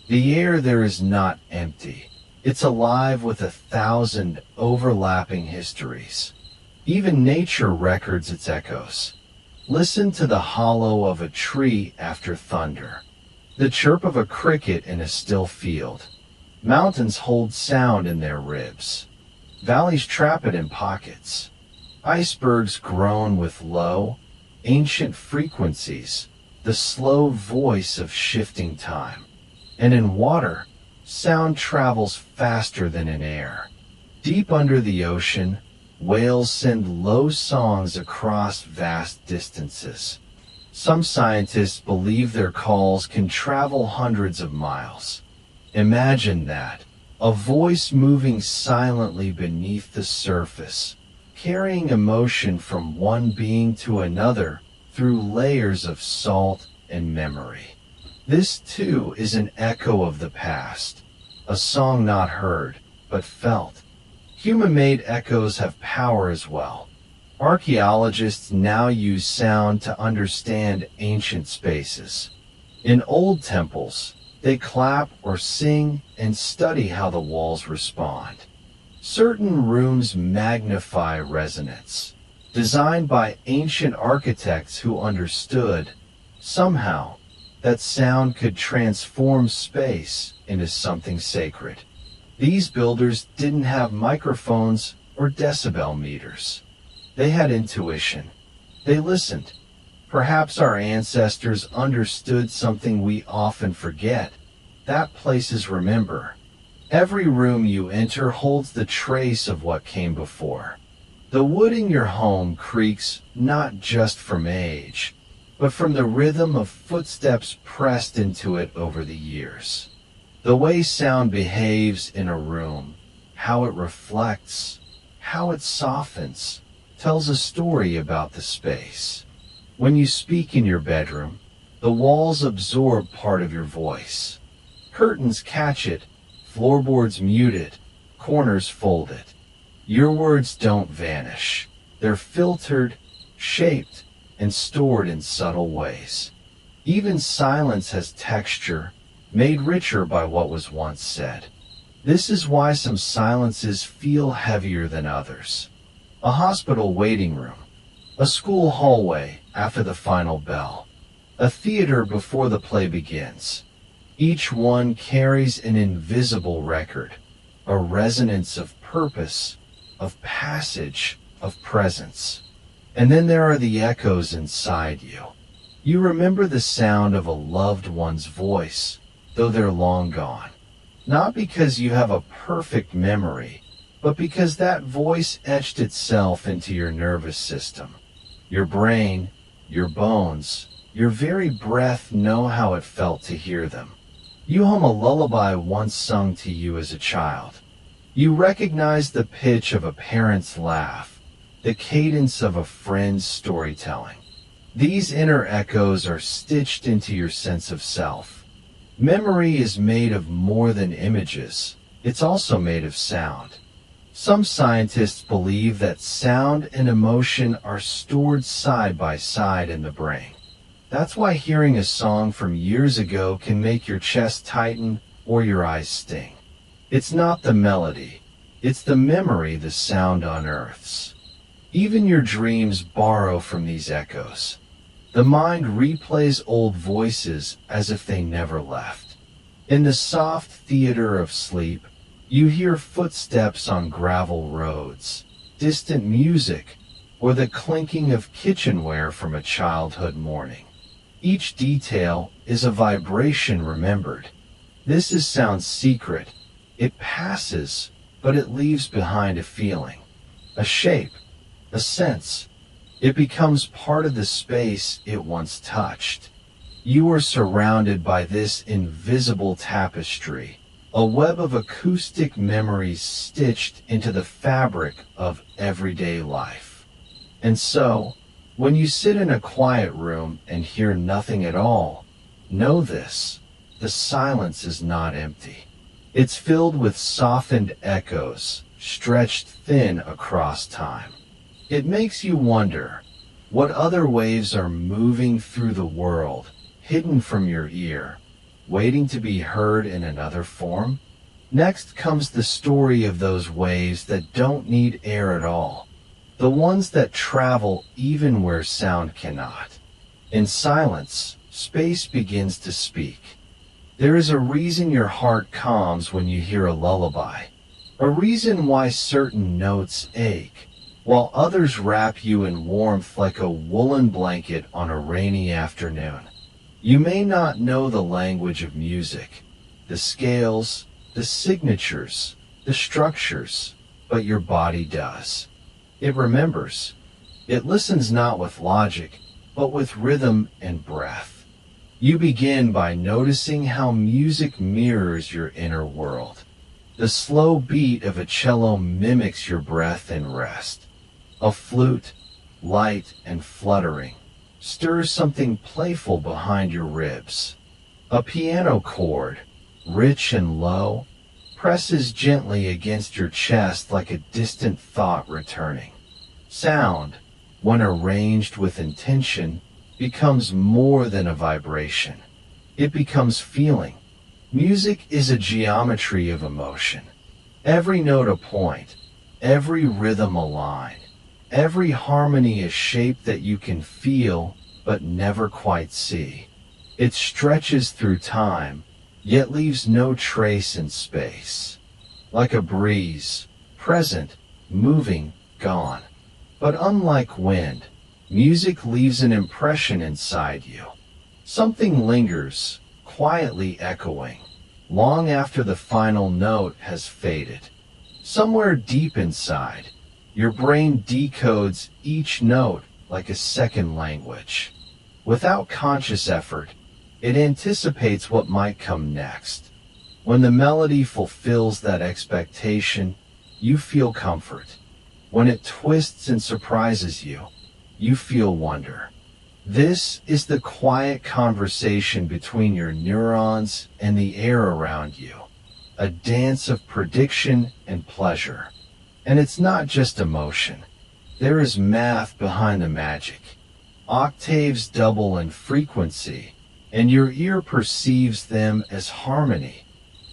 The air there is not empty. It's alive with 1,000 overlapping histories. Even nature records its echoes. Listen to the hollow of a tree after thunder, the chirp of a cricket in a still field. Mountains hold sound in their ribs. Valleys trap it in pockets. Icebergs groan with low, ancient frequencies, the slow voice of shifting time. And in water, sound travels faster than in air. Deep under the ocean, whales send low songs across vast distances. Some scientists believe their calls can travel hundreds of miles. Imagine that, a voice moving silently beneath the surface, carrying emotion from one being to another through layers of salt and memory. This too is an echo of the past, a song not heard, but felt. Human-made echoes have power as well. Archaeologists now use sound to understand ancient spaces. In old temples, they clap or sing and study how the walls respond. Certain rooms magnify resonance, designed by ancient architects who understood, somehow, that sound could transform space into something sacred. These builders didn't have microphones or decibel meters. They had intuition. They listened. Perhaps our ancestors understood something we often forget, that places remember. Every room you enter holds the trace of what came before. The wood in your home creaks not just from age, but from the rhythm of footsteps pressed into it over the years. The way sound behaves in a room, how it reflects, how it softens, tells a story about the space. When you speak in your bedroom, the walls absorb part of your voice. Curtains catch it, floorboards mute it, corners fold it. Your words don't vanish. They're filtered, shaped, and stored in subtle ways. Even silence has texture, made richer by what was once said. This is why some silences feel heavier than others. A hospital waiting room, a school hallway after the final bell, a theater before the play begins. Each one carries an invisible record, a resonance of purpose, of passage, of presence. And then there are the echoes inside you. You remember the sound of a loved one's voice, though they're long gone. Not because you have a perfect memory, but because that voice etched itself into your nervous system. Your brain, your bones, your very breath know how it felt to hear them. You hum a lullaby once sung to you as a child. You recognize the pitch of a parent's laugh, the cadence of a friend's storytelling. These inner echoes are stitched into your sense of self. Memory is made of more than images. It's also made of sound. Some scientists believe that sound and emotion are stored side by side in the brain. That's why hearing a song from years ago can make your chest tighten or your eyes sting. It's not the melody, it's the memory the sound unearths. Even your dreams borrow from these echoes. The mind replays old voices as if they never left. In the soft theater of sleep, you hear footsteps on gravel roads, distant music, or the clinking of kitchenware from a childhood morning. Each detail is a vibration remembered. This is sound's secret. It passes, but it leaves behind a feeling, a shape, a sense. It becomes part of the space it once touched. You are surrounded by this invisible tapestry, a web of acoustic memories stitched into the fabric of everyday life. And so, when you sit in a quiet room and hear nothing at all, know this: the silence is not empty. It's filled with softened echoes, stretched thin across time. It makes you wonder, what other waves are moving through the world, hidden from your ear, waiting to be heard in another form? Next comes the story of those waves that don't need air at all, the ones that travel even where sound cannot. In silence, space begins to speak. There is a reason your heart calms when you hear a lullaby, a reason why certain notes ache, while others wrap you in warmth like a woolen blanket on a rainy afternoon. You may not know the language of music, the scales, the signatures, the structures, but your body does. It remembers. It listens not with logic, but with rhythm and breath. You begin by noticing how music mirrors your inner world. The slow beat of a cello mimics your breath and rest. A flute, light and fluttering, stirs something playful behind your ribs. A piano chord, rich and low, presses gently against your chest like a distant thought returning. Sound, when arranged with intention, becomes more than a vibration. It becomes feeling. Music is a geometry of emotion. Every note a point, every rhythm a line, every harmony a shape that you can feel but never quite see. It stretches through time, yet leaves no trace in space. Like a breeze, present, moving, gone. But unlike wind, music leaves an impression inside you. Something lingers, quietly echoing, long after the final note has faded. Somewhere deep inside, your brain decodes each note like a second language. Without conscious effort, it anticipates what might come next. When the melody fulfills that expectation, you feel comfort. When it twists and surprises you, you feel wonder. This is the quiet conversation between your neurons and the air around you, a dance of prediction and pleasure. And it's not just emotion. There is math behind the magic. Octaves double in frequency, and your ear perceives them as harmony.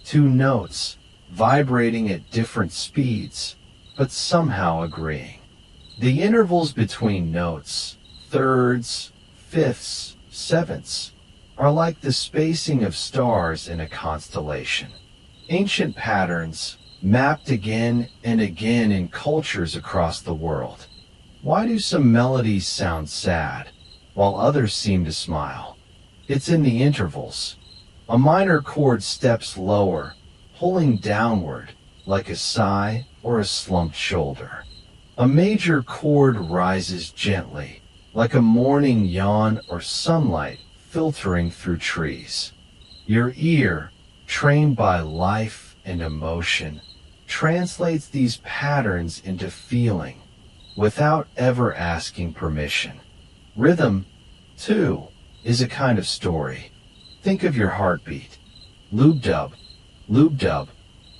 Two notes, vibrating at different speeds, but somehow agreeing. The intervals between notes, thirds, fifths, sevenths, are like the spacing of stars in a constellation. Ancient patterns, mapped again and again in cultures across the world. Why do some melodies sound sad, while others seem to smile? It's in the intervals. A minor chord steps lower, pulling downward, like a sigh or a slumped shoulder. A major chord rises gently, like a morning yawn or sunlight filtering through trees. Your ear, trained by life and emotion, translates these patterns into feeling, without ever asking permission. Rhythm, 2 is a kind of story. Think of your heartbeat. Loop-dub, loop-dub,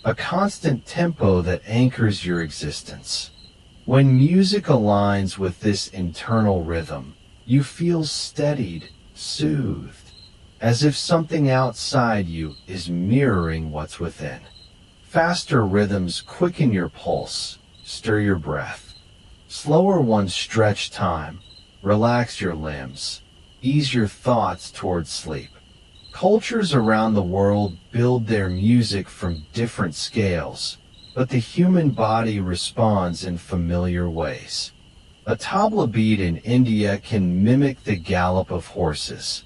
a constant tempo that anchors your existence. When music aligns with this internal rhythm, you feel steadied, soothed, as if something outside you is mirroring what's within. Faster rhythms quicken your pulse, stir your breath. Slower ones stretch time, relax your limbs, ease your thoughts towards sleep. Cultures around the world build their music from different scales, but the human body responds in familiar ways. A tabla beat in India can mimic the gallop of horses.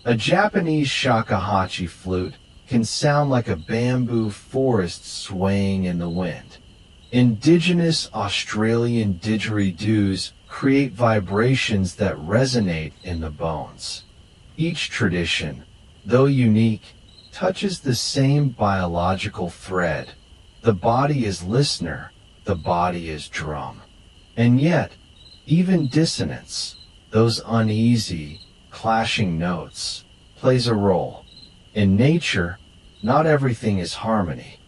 A Japanese shakuhachi flute can sound like a bamboo forest swaying in the wind. Indigenous Australian didgeridoos create vibrations that resonate in the bones. Each tradition, though unique, touches the same biological thread. The body is listener, the body is drum. And yet, even dissonance, those uneasy, clashing notes, plays a role. In nature, not everything is harmony.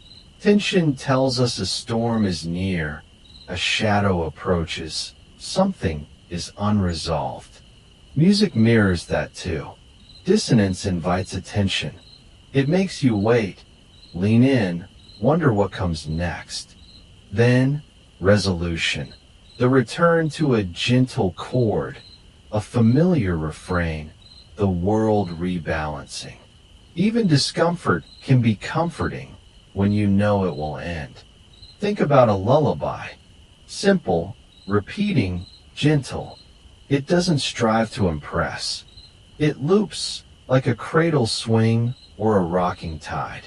Tension tells us a storm is near, a shadow approaches, something is unresolved. Music mirrors that too. Dissonance invites attention. It makes you wait, lean in, wonder what comes next. Then, resolution. The return to a gentle chord, a familiar refrain, the world rebalancing. Even discomfort can be comforting when you know it will end. Think about a lullaby. Simple, repeating, gentle. It doesn't strive to impress. It loops like a cradle swing or a rocking tide.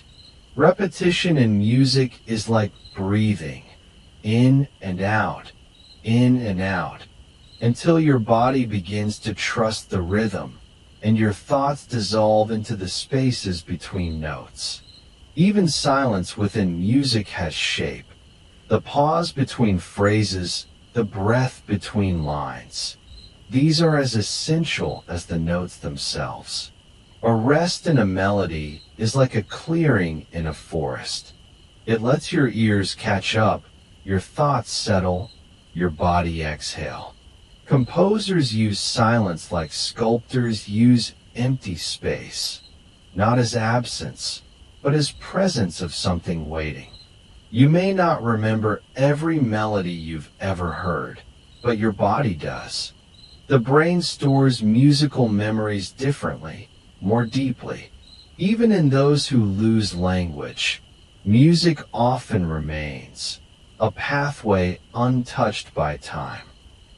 Repetition in music is like breathing, in and out, until your body begins to trust the rhythm and your thoughts dissolve into the spaces between notes. Even silence within music has shape. The pause between phrases, the breath between lines. These are as essential as the notes themselves. A rest in a melody is like a clearing in a forest. It lets your ears catch up, your thoughts settle, your body exhale. Composers use silence like sculptors use empty space, not as absence, but as presence of something waiting. You may not remember every melody you've ever heard, but your body does. The brain stores musical memories differently, more deeply. Even in those who lose language, music often remains, a pathway untouched by time.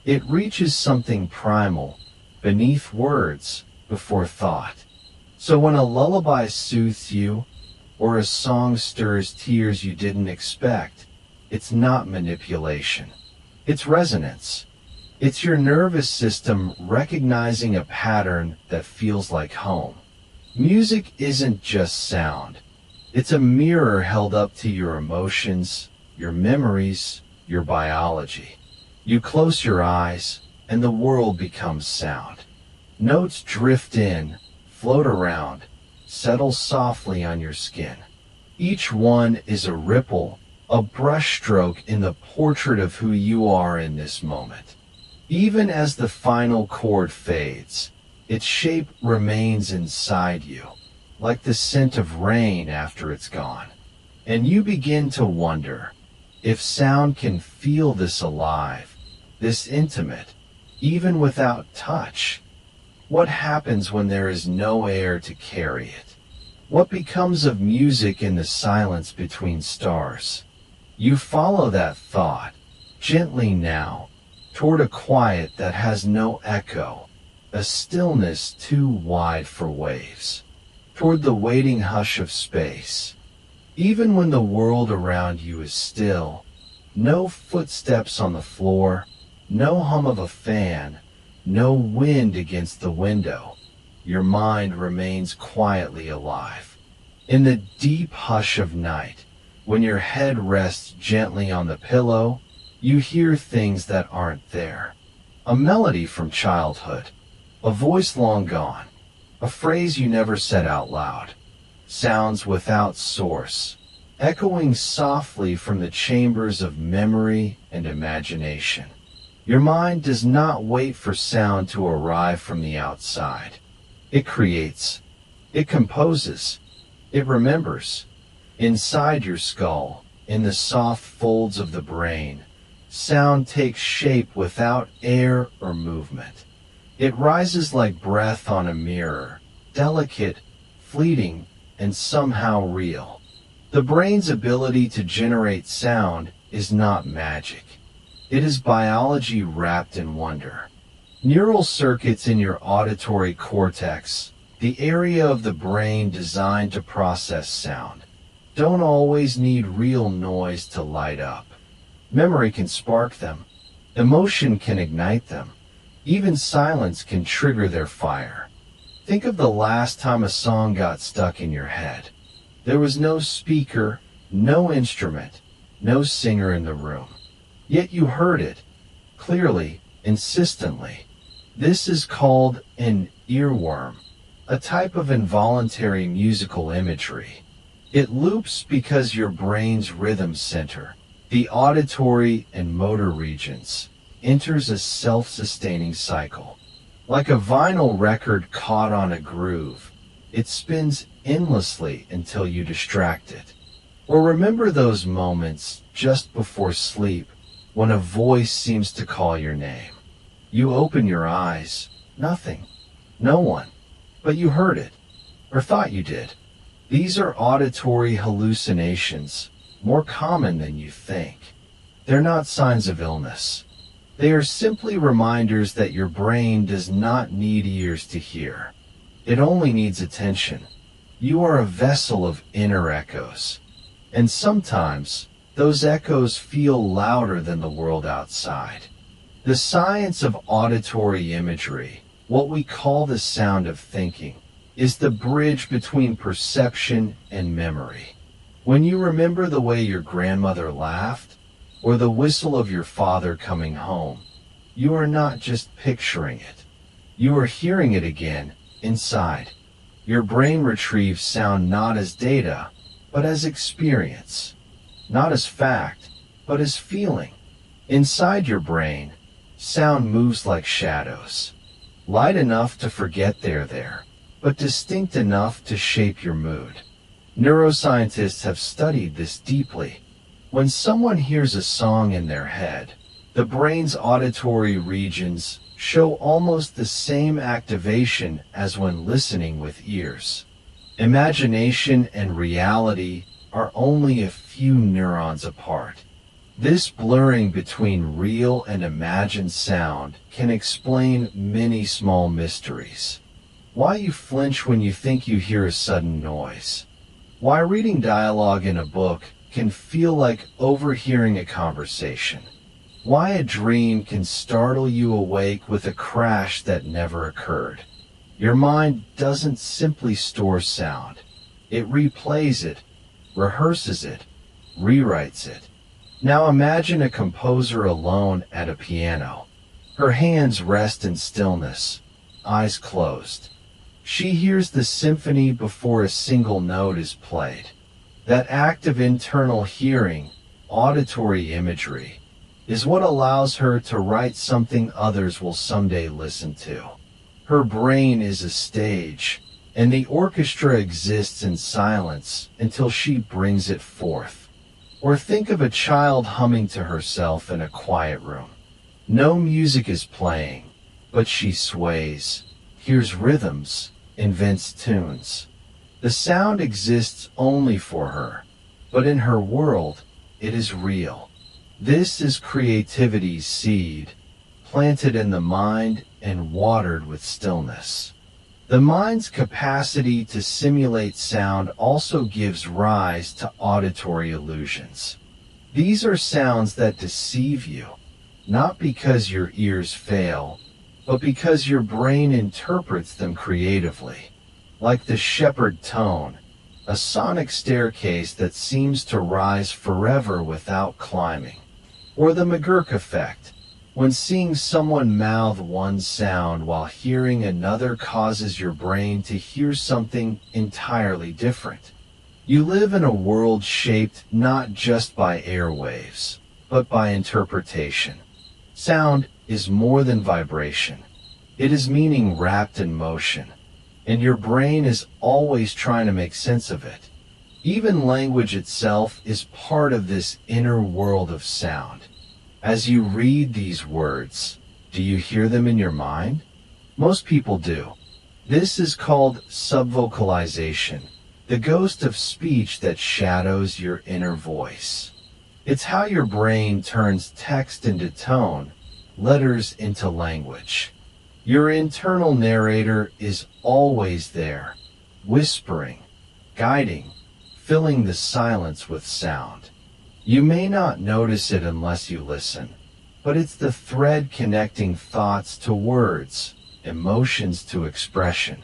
It reaches something primal, beneath words, before thought. So when a lullaby soothes you, or a song stirs tears you didn't expect, it's not manipulation. It's resonance. It's your nervous system recognizing a pattern that feels like home. Music isn't just sound. It's a mirror held up to your emotions, your memories, your biology. You close your eyes, and the world becomes sound. Notes drift in, float around, settle softly on your skin. Each one is a ripple, a brushstroke in the portrait of who you are in this moment. Even as the final chord fades, its shape remains inside you, like the scent of rain after it's gone. And you begin to wonder if sound can feel this alive, this intimate, even without touch. What happens when there is no air to carry it? What becomes of music in the silence between stars? You follow that thought, gently now, toward a quiet that has no echo, a stillness too wide for waves, toward the waiting hush of space. Even when the world around you is still, no footsteps on the floor, no hum of a fan, no wind against the window, your mind remains quietly alive. In the deep hush of night, when your head rests gently on the pillow, you hear things that aren't there. A melody from childhood, a voice long gone, a phrase you never said out loud, sounds without source, echoing softly from the chambers of memory and imagination. Your mind does not wait for sound to arrive from the outside. It creates, it composes, it remembers. Inside your skull, in the soft folds of the brain, sound takes shape without air or movement. It rises like breath on a mirror, delicate, fleeting, and somehow real. The brain's ability to generate sound is not magic. It is biology wrapped in wonder. Neural circuits in your auditory cortex, the area of the brain designed to process sound, don't always need real noise to light up. Memory can spark them. Emotion can ignite them. Even silence can trigger their fire. Think of the last time a song got stuck in your head. There was no speaker, no instrument, no singer in the room. Yet you heard it, clearly, insistently. This is called an earworm, a type of involuntary musical imagery. It loops because your brain's rhythm center, the auditory and motor regions, enters a self-sustaining cycle. Like a vinyl record caught on a groove, it spins endlessly until you distract it. Or remember those moments just before sleep when a voice seems to call your name. You open your eyes, nothing, no one, but you heard it, or thought you did. These are auditory hallucinations, more common than you think. They're not signs of illness. They are simply reminders that your brain does not need ears to hear. It only needs attention. You are a vessel of inner echoes. And sometimes, those echoes feel louder than the world outside. The science of auditory imagery, what we call the sound of thinking, is the bridge between perception and memory. When you remember the way your grandmother laughed, or the whistle of your father coming home, you are not just picturing it. You are hearing it again, inside. Your brain retrieves sound not as data, but as experience. Not as fact, but as feeling. Inside your brain, sound moves like shadows. Light enough to forget they're there, but distinct enough to shape your mood. Neuroscientists have studied this deeply. When someone hears a song in their head, the brain's auditory regions show almost the same activation as when listening with ears. Imagination and reality are only a few neurons apart. This blurring between real and imagined sound can explain many small mysteries. Why you flinch when you think you hear a sudden noise. Why reading dialogue in a book can feel like overhearing a conversation. Why a dream can startle you awake with a crash that never occurred. Your mind doesn't simply store sound. It replays it, rehearses it, rewrites it. Now imagine a composer alone at a piano. Her hands rest in stillness, eyes closed. She hears the symphony before a single note is played. That act of internal hearing, auditory imagery, is what allows her to write something others will someday listen to. Her brain is a stage, and the orchestra exists in silence until she brings it forth. Or think of a child humming to herself in a quiet room. No music is playing, but she sways, hears rhythms, invents tunes. The sound exists only for her, but in her world, it is real. This is creativity's seed, planted in the mind and watered with stillness. The mind's capacity to simulate sound also gives rise to auditory illusions. These are sounds that deceive you, not because your ears fail, but because your brain interprets them creatively. Like the shepherd tone, a sonic staircase that seems to rise forever without climbing. Or the McGurk effect, When seeing someone mouth one sound while hearing another causes your brain to hear something entirely different. You live in a world shaped not just by airwaves, but by interpretation. Sound is more than vibration. It is meaning wrapped in motion, and your brain is always trying to make sense of it. Even language itself is part of this inner world of sound. As you read these words, do you hear them in your mind? Most people do. This is called subvocalization, the ghost of speech that shadows your inner voice. It's how your brain turns text into tone, letters into language. Your internal narrator is always there, whispering, guiding, filling the silence with sound. You may not notice it unless you listen, but it's the thread connecting thoughts to words, emotions to expression.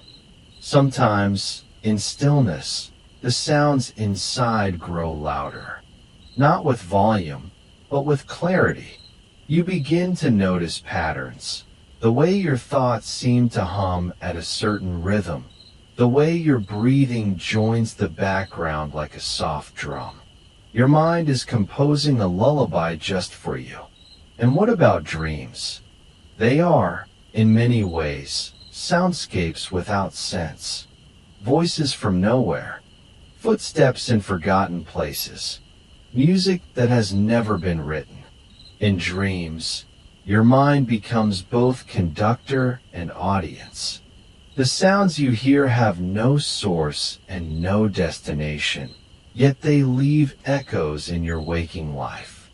Sometimes, in stillness, the sounds inside grow louder. Not with volume, but with clarity. You begin to notice patterns. The way your thoughts seem to hum at a certain rhythm. The way your breathing joins the background like a soft drum. Your mind is composing a lullaby just for you. And what about dreams? They are, in many ways, soundscapes without sense. Voices from nowhere. Footsteps in forgotten places. Music that has never been written. In dreams, your mind becomes both conductor and audience. The sounds you hear have no source and no destination, yet they leave echoes in your waking life.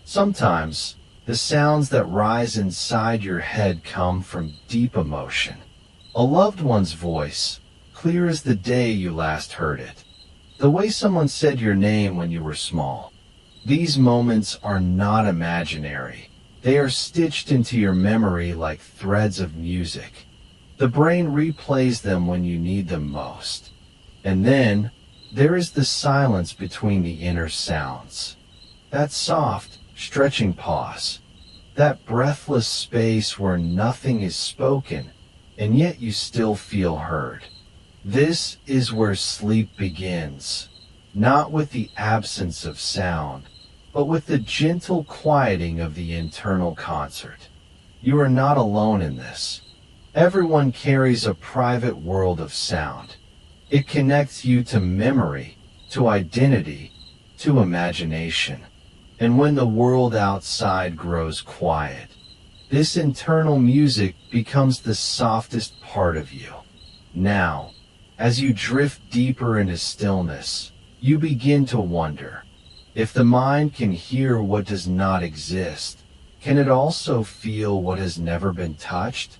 Sometimes, the sounds that rise inside your head come from deep emotion. A loved one's voice, clear as the day you last heard it. The way someone said your name when you were small. These moments are not imaginary. They are stitched into your memory like threads of music. The brain replays them when you need them most. And then, there is the silence between the inner sounds. That soft, stretching pause. That breathless space where nothing is spoken, and yet you still feel heard. This is where sleep begins. Not with the absence of sound, but with the gentle quieting of the internal concert. You are not alone in this. Everyone carries a private world of sound. It connects you to memory, to identity, to imagination. And when the world outside grows quiet, this internal music becomes the softest part of you. Now, as you drift deeper into stillness, you begin to wonder, if the mind can hear what does not exist, can it also feel what has never been touched?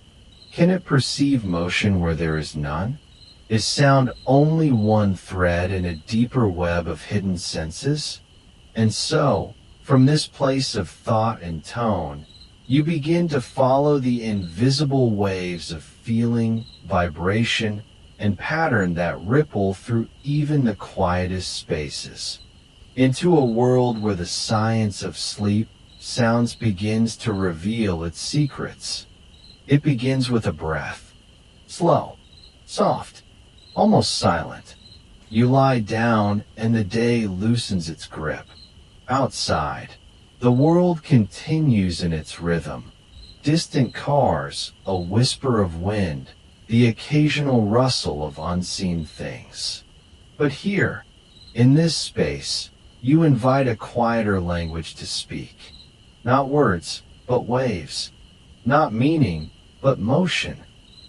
Can it perceive motion where there is none? Is sound only one thread in a deeper web of hidden senses? And so, from this place of thought and tone, you begin to follow the invisible waves of feeling, vibration, and pattern that ripple through even the quietest spaces. Into a world where the science of sleep sounds begins to reveal its secrets. It begins with a breath. Slow, soft, almost silent. You lie down and the day loosens its grip. Outside, the world continues in its rhythm. Distant cars, a whisper of wind, the occasional rustle of unseen things. But here, in this space, you invite a quieter language to speak. Not words, but waves. Not meaning, but motion.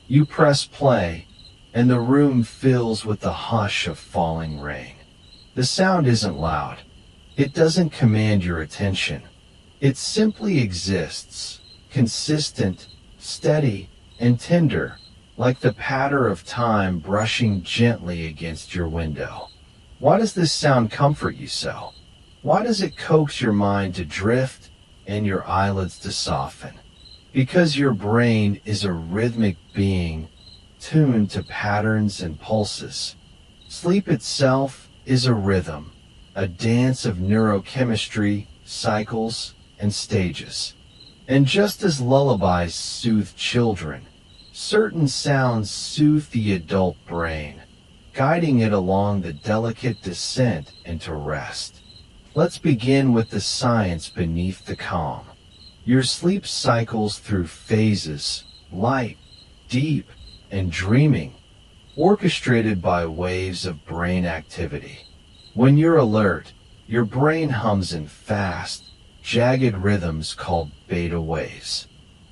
You press play, and the room fills with the hush of falling rain. The sound isn't loud. It doesn't command your attention. It simply exists, consistent, steady, and tender, like the patter of time brushing gently against your window. Why does this sound comfort you so? Why does it coax your mind to drift and your eyelids to soften? Because your brain is a rhythmic being tuned to patterns and pulses. Sleep itself is a rhythm, a dance of neurochemistry, cycles, and stages. And just as lullabies soothe children, certain sounds soothe the adult brain, guiding it along the delicate descent into rest. Let's begin with the science beneath the calm. Your sleep cycles through phases, light, deep, and dreaming, orchestrated by waves of brain activity. When you're alert, your brain hums in fast, jagged rhythms called beta waves.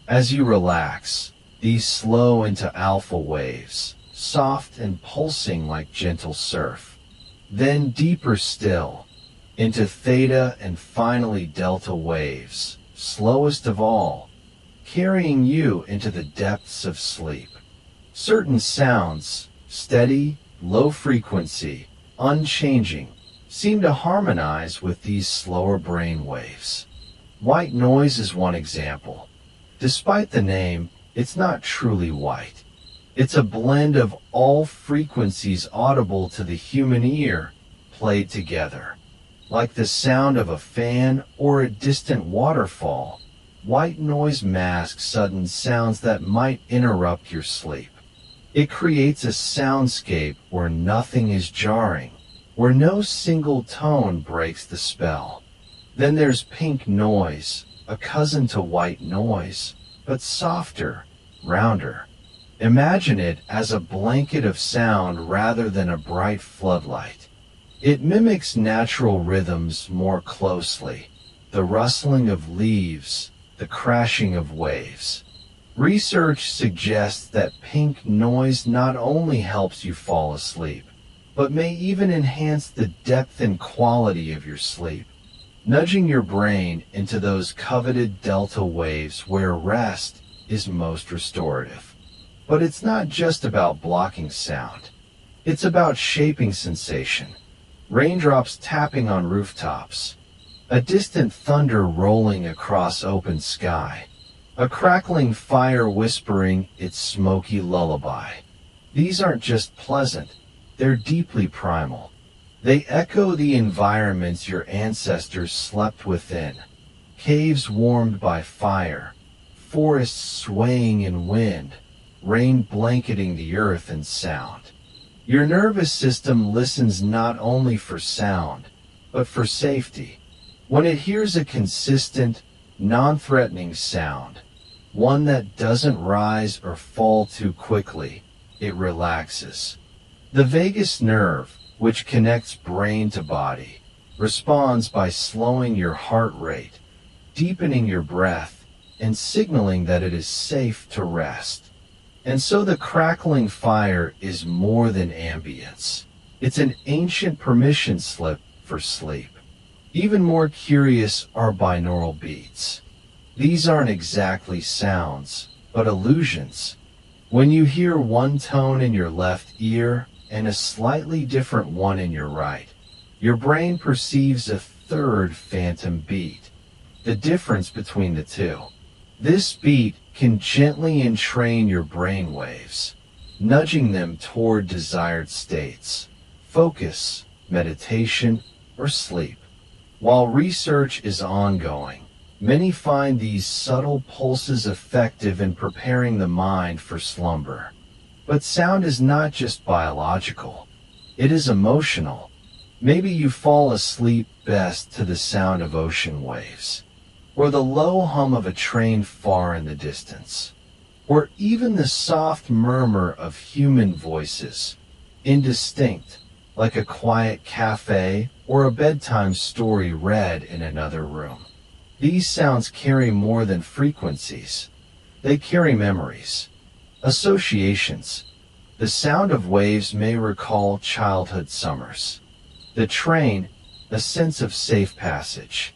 As you relax, these slow into alpha waves, soft and pulsing like gentle surf. Then deeper still, into theta and finally delta waves, slowest of all, carrying you into the depths of sleep. Certain sounds, steady, low frequency, unchanging, seem to harmonize with these slower brain waves. White noise is one example. Despite the name, it's not truly white. It's a blend of all frequencies audible to the human ear, played together. Like the sound of a fan or a distant waterfall, white noise masks sudden sounds that might interrupt your sleep. It creates a soundscape where nothing is jarring, where no single tone breaks the spell. Then there's pink noise, a cousin to white noise, but softer, rounder. Imagine it as a blanket of sound rather than a bright floodlight. It mimics natural rhythms more closely, the rustling of leaves, the crashing of waves. Research suggests that pink noise not only helps you fall asleep, but may even enhance the depth and quality of your sleep, nudging your brain into those coveted delta waves where rest is most restorative. But it's not just about blocking sound. It's about shaping sensation. Raindrops tapping on rooftops, a distant thunder rolling across open sky, a crackling fire whispering its smoky lullaby. These aren't just pleasant, they're deeply primal. They echo the environments your ancestors slept within, caves warmed by fire, forests swaying in wind, rain blanketing the earth in sound. Your nervous system listens not only for sound, but for safety. When it hears a consistent, non-threatening sound, one that doesn't rise or fall too quickly, it relaxes. The vagus nerve, which connects brain to body, responds by slowing your heart rate, deepening your breath, and signaling that it is safe to rest. And so the crackling fire is more than ambience. It's an ancient permission slip for sleep. Even more curious are binaural beats. These aren't exactly sounds, but illusions. When you hear one tone in your left ear and a slightly different one in your right, your brain perceives a third phantom beat, the difference between the two. This beat can gently entrain your brain waves, nudging them toward desired states, focus, meditation, or sleep. While research is ongoing, many find these subtle pulses effective in preparing the mind for slumber. But sound is not just biological, it is emotional. Maybe you fall asleep best to the sound of ocean waves, or the low hum of a train far in the distance, or even the soft murmur of human voices, indistinct, like a quiet cafe or a bedtime story read in another room. These sounds carry more than frequencies. They carry memories, associations. The sound of waves may recall childhood summers. The train, a sense of safe passage.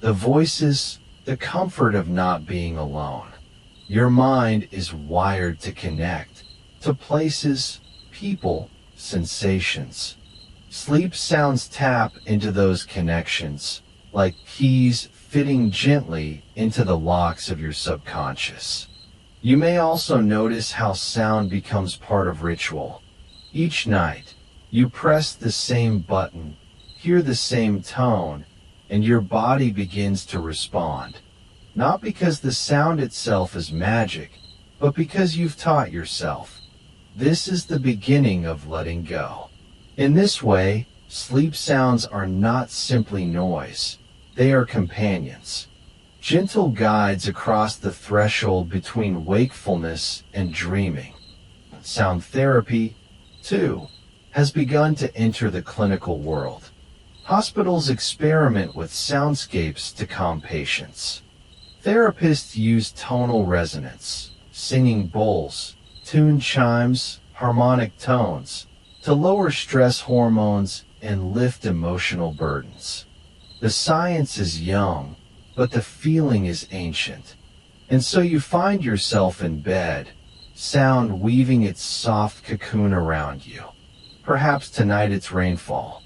The voices, the comfort of not being alone. Your mind is wired to connect to places, people, sensations. Sleep sounds tap into those connections, like keys fitting gently into the locks of your subconscious. You may also notice how sound becomes part of ritual. Each night, you press the same button, hear the same tone, and your body begins to respond. not because the sound itself is magic, but because you've taught yourself. This is the beginning of letting go. In this way, sleep sounds are not simply noise. They are companions, gentle guides across the threshold between wakefulness and dreaming. Sound therapy, too, has begun to enter the clinical world. Hospitals experiment with soundscapes to calm patients. Therapists use tonal resonance, singing bowls, tuned chimes, harmonic tones, to lower stress hormones and lift emotional burdens. The science is young, but the feeling is ancient. And so you find yourself in bed, sound weaving its soft cocoon around you. Perhaps tonight it's rainfall.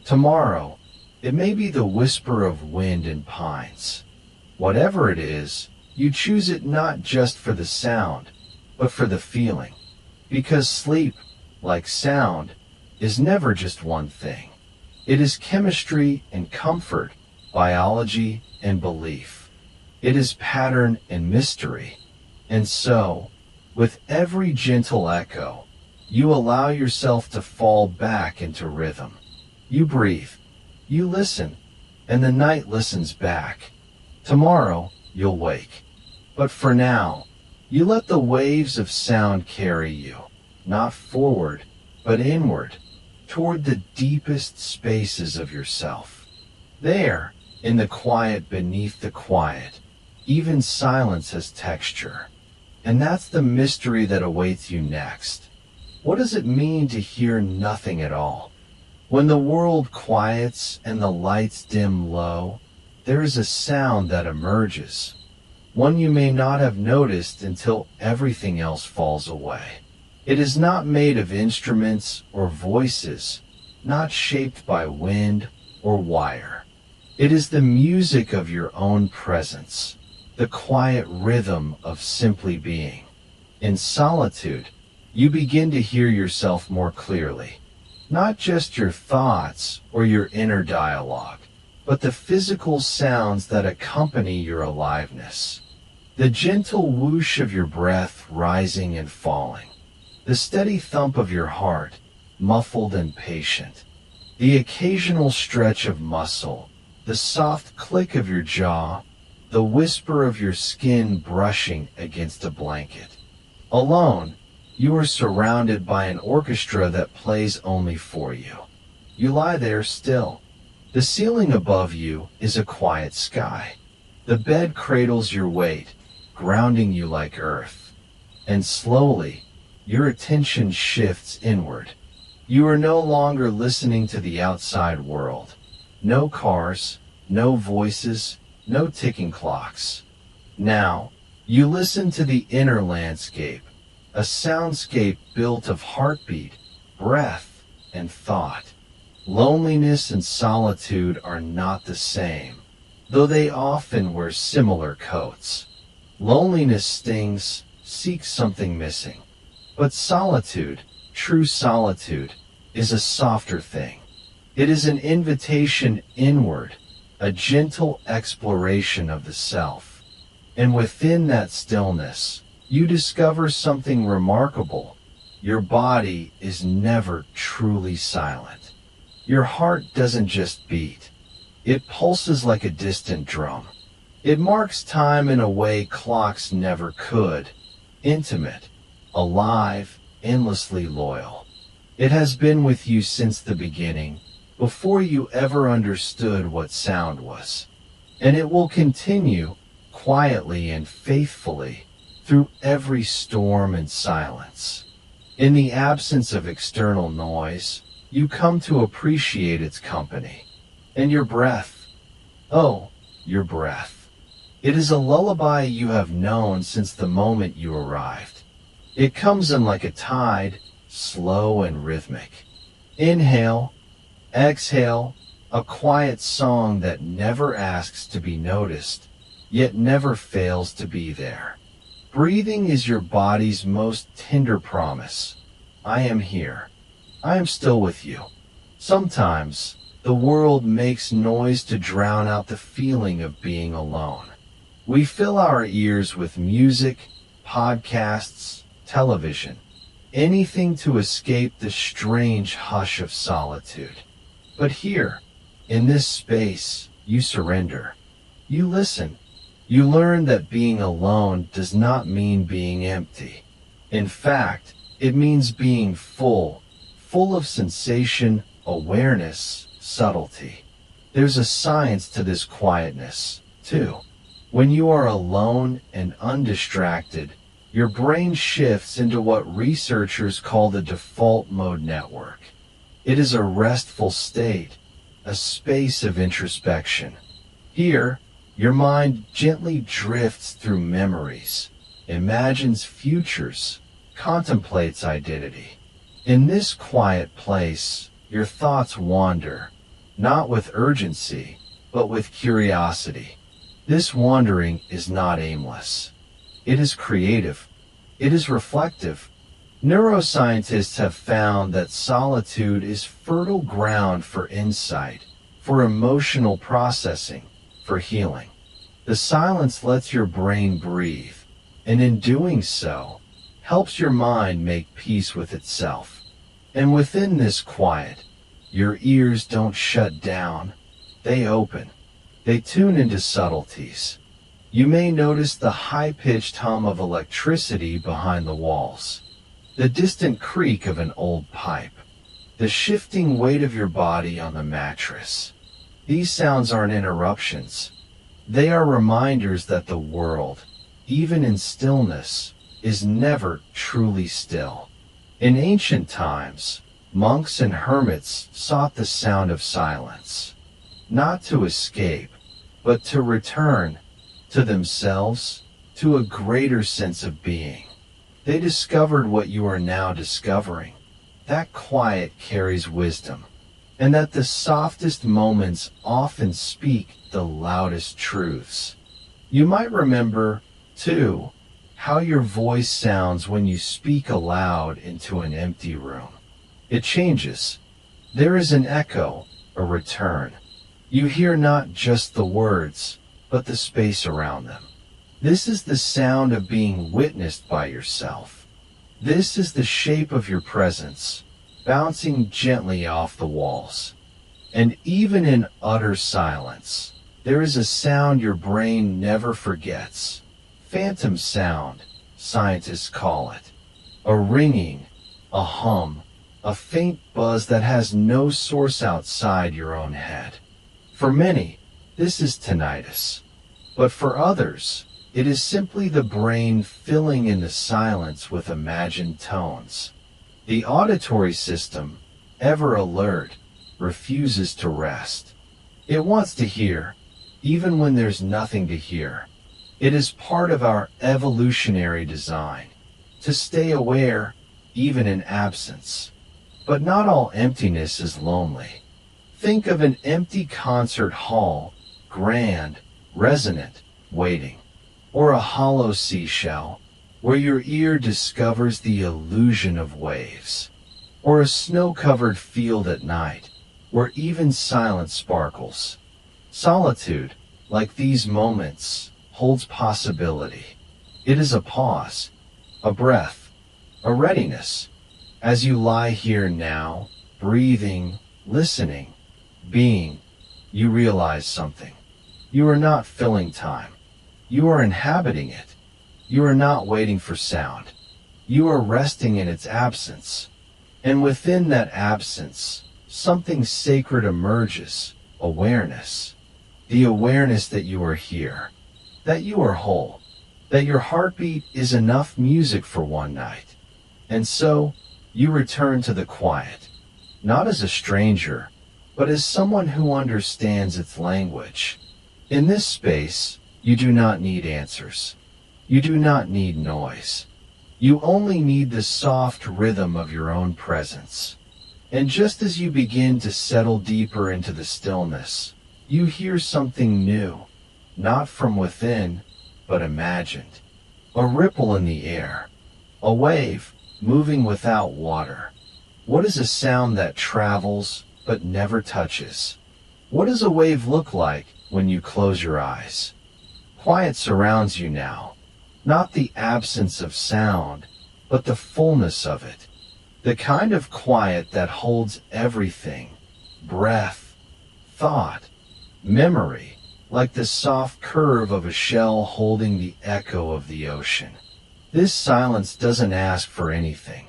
Tomorrow, it may be the whisper of wind in pines. Whatever it is, you choose it not just for the sound, but for the feeling. Because sleep, like sound, is never just one thing. It is chemistry and comfort, biology and belief. It is pattern and mystery. And so, with every gentle echo, you allow yourself to fall back into rhythm. You breathe, you listen, and the night listens back. Tomorrow, you'll wake. But for now, you let the waves of sound carry you, not forward, but inward, toward the deepest spaces of yourself. There, in the quiet beneath the quiet, even silence has texture. And that's the mystery that awaits you next. What does it mean to hear nothing at all? When the world quiets and the lights dim low, there is a sound that emerges, one you may not have noticed until everything else falls away. It is not made of instruments or voices, not shaped by wind or wire. It is the music of your own presence, the quiet rhythm of simply being. In solitude, you begin to hear yourself more clearly, not just your thoughts or your inner dialogue, but the physical sounds that accompany your aliveness. The gentle whoosh of your breath rising and falling, the steady thump of your heart, muffled and patient, the occasional stretch of muscle, the soft click of your jaw, the whisper of your skin brushing against a blanket. Alone, you are surrounded by an orchestra that plays only for you. You lie there still. The ceiling above you is a quiet sky. The bed cradles your weight, grounding you like earth. And slowly, your attention shifts inward. You are no longer listening to the outside world. No cars, no voices, no ticking clocks. Now, you listen to the inner landscape, a soundscape built of heartbeat, breath, and thought. Loneliness and solitude are not the same, though they often wear similar coats. Loneliness stings, seeks something missing. But solitude, true solitude, is a softer thing. It is an invitation inward, a gentle exploration of the self. And within that stillness, you discover something remarkable. Your body is never truly silent. Your heart doesn't just beat. It pulses like a distant drum. It marks time in a way clocks never could. Intimate, alive, endlessly loyal. It has been with you since the beginning, before you ever understood what sound was. And it will continue, quietly and faithfully, through every storm and silence. In the absence of external noise, you come to appreciate its company. And your breath. Oh, your breath. It is a lullaby you have known since the moment you arrived. It comes in like a tide, slow and rhythmic. Inhale, exhale, a quiet song that never asks to be noticed, yet never fails to be there. Breathing is your body's most tender promise. I am here. I am still with you. Sometimes, the world makes noise to drown out the feeling of being alone. We fill our ears with music, podcasts, television, anything to escape the strange hush of solitude. But here, in this space, you surrender. You listen. You learn that being alone does not mean being empty. In fact, it means being full of sensation, awareness, subtlety. There's a science to this quietness, too. When you are alone and undistracted, your brain shifts into what researchers call the default mode network. It is a restful state, a space of introspection. Here, your mind gently drifts through memories, imagines futures, contemplates identity. In this quiet place, your thoughts wander, not with urgency, but with curiosity. This wandering is not aimless. It is creative. It is reflective. Neuroscientists have found that solitude is fertile ground for insight, for emotional processing, for healing. The silence lets your brain breathe, and in doing so, helps your mind make peace with itself. And within this quiet, your ears don't shut down, they open. They tune into subtleties. You may notice the high-pitched hum of electricity behind the walls, the distant creak of an old pipe, the shifting weight of your body on the mattress. These sounds aren't interruptions. They are reminders that the world, even in stillness, is never truly still. In ancient times, monks and hermits sought the sound of silence, not to escape, but to return to themselves, to a greater sense of being. They discovered what you are now discovering, that quiet carries wisdom, and that the softest moments often speak the loudest truths. You might remember, too, how your voice sounds when you speak aloud into an empty room. It changes. There is an echo, a return. You hear not just the words, but the space around them. This is the sound of being witnessed by yourself. This is the shape of your presence, bouncing gently off the walls. And even in utter silence, there is a sound your brain never forgets. Phantom sound, scientists call it. A ringing, a hum, a faint buzz that has no source outside your own head. For many, this is tinnitus. But for others, it is simply the brain filling in the silence with imagined tones. The auditory system, ever alert, refuses to rest. It wants to hear, even when there's nothing to hear. It is part of our evolutionary design, to stay aware, even in absence. But not all emptiness is lonely. Think of an empty concert hall, grand, resonant, waiting. Or a hollow seashell, where your ear discovers the illusion of waves. Or a snow-covered field at night, where even silence sparkles. Solitude, like these moments, holds possibility. It is a pause, a breath, a readiness. As you lie here now, breathing, listening, being, you realize something. You are not filling time. You are inhabiting it. You are not waiting for sound. You are resting in its absence. And within that absence, something sacred emerges, awareness. The awareness that you are here, that you are whole, that your heartbeat is enough music for one night. And so, you return to the quiet, not as a stranger, but as someone who understands its language. In this space, you do not need answers. You do not need noise. You only need the soft rhythm of your own presence. And just as you begin to settle deeper into the stillness, you hear something new, not from within, but imagined. A ripple in the air, a wave moving without water. What is a sound that travels but never touches? What does a wave look like when you close your eyes? Quiet surrounds you now, not the absence of sound, but the fullness of it. The kind of quiet that holds everything, breath, thought, memory, like the soft curve of a shell holding the echo of the ocean. This silence doesn't ask for anything.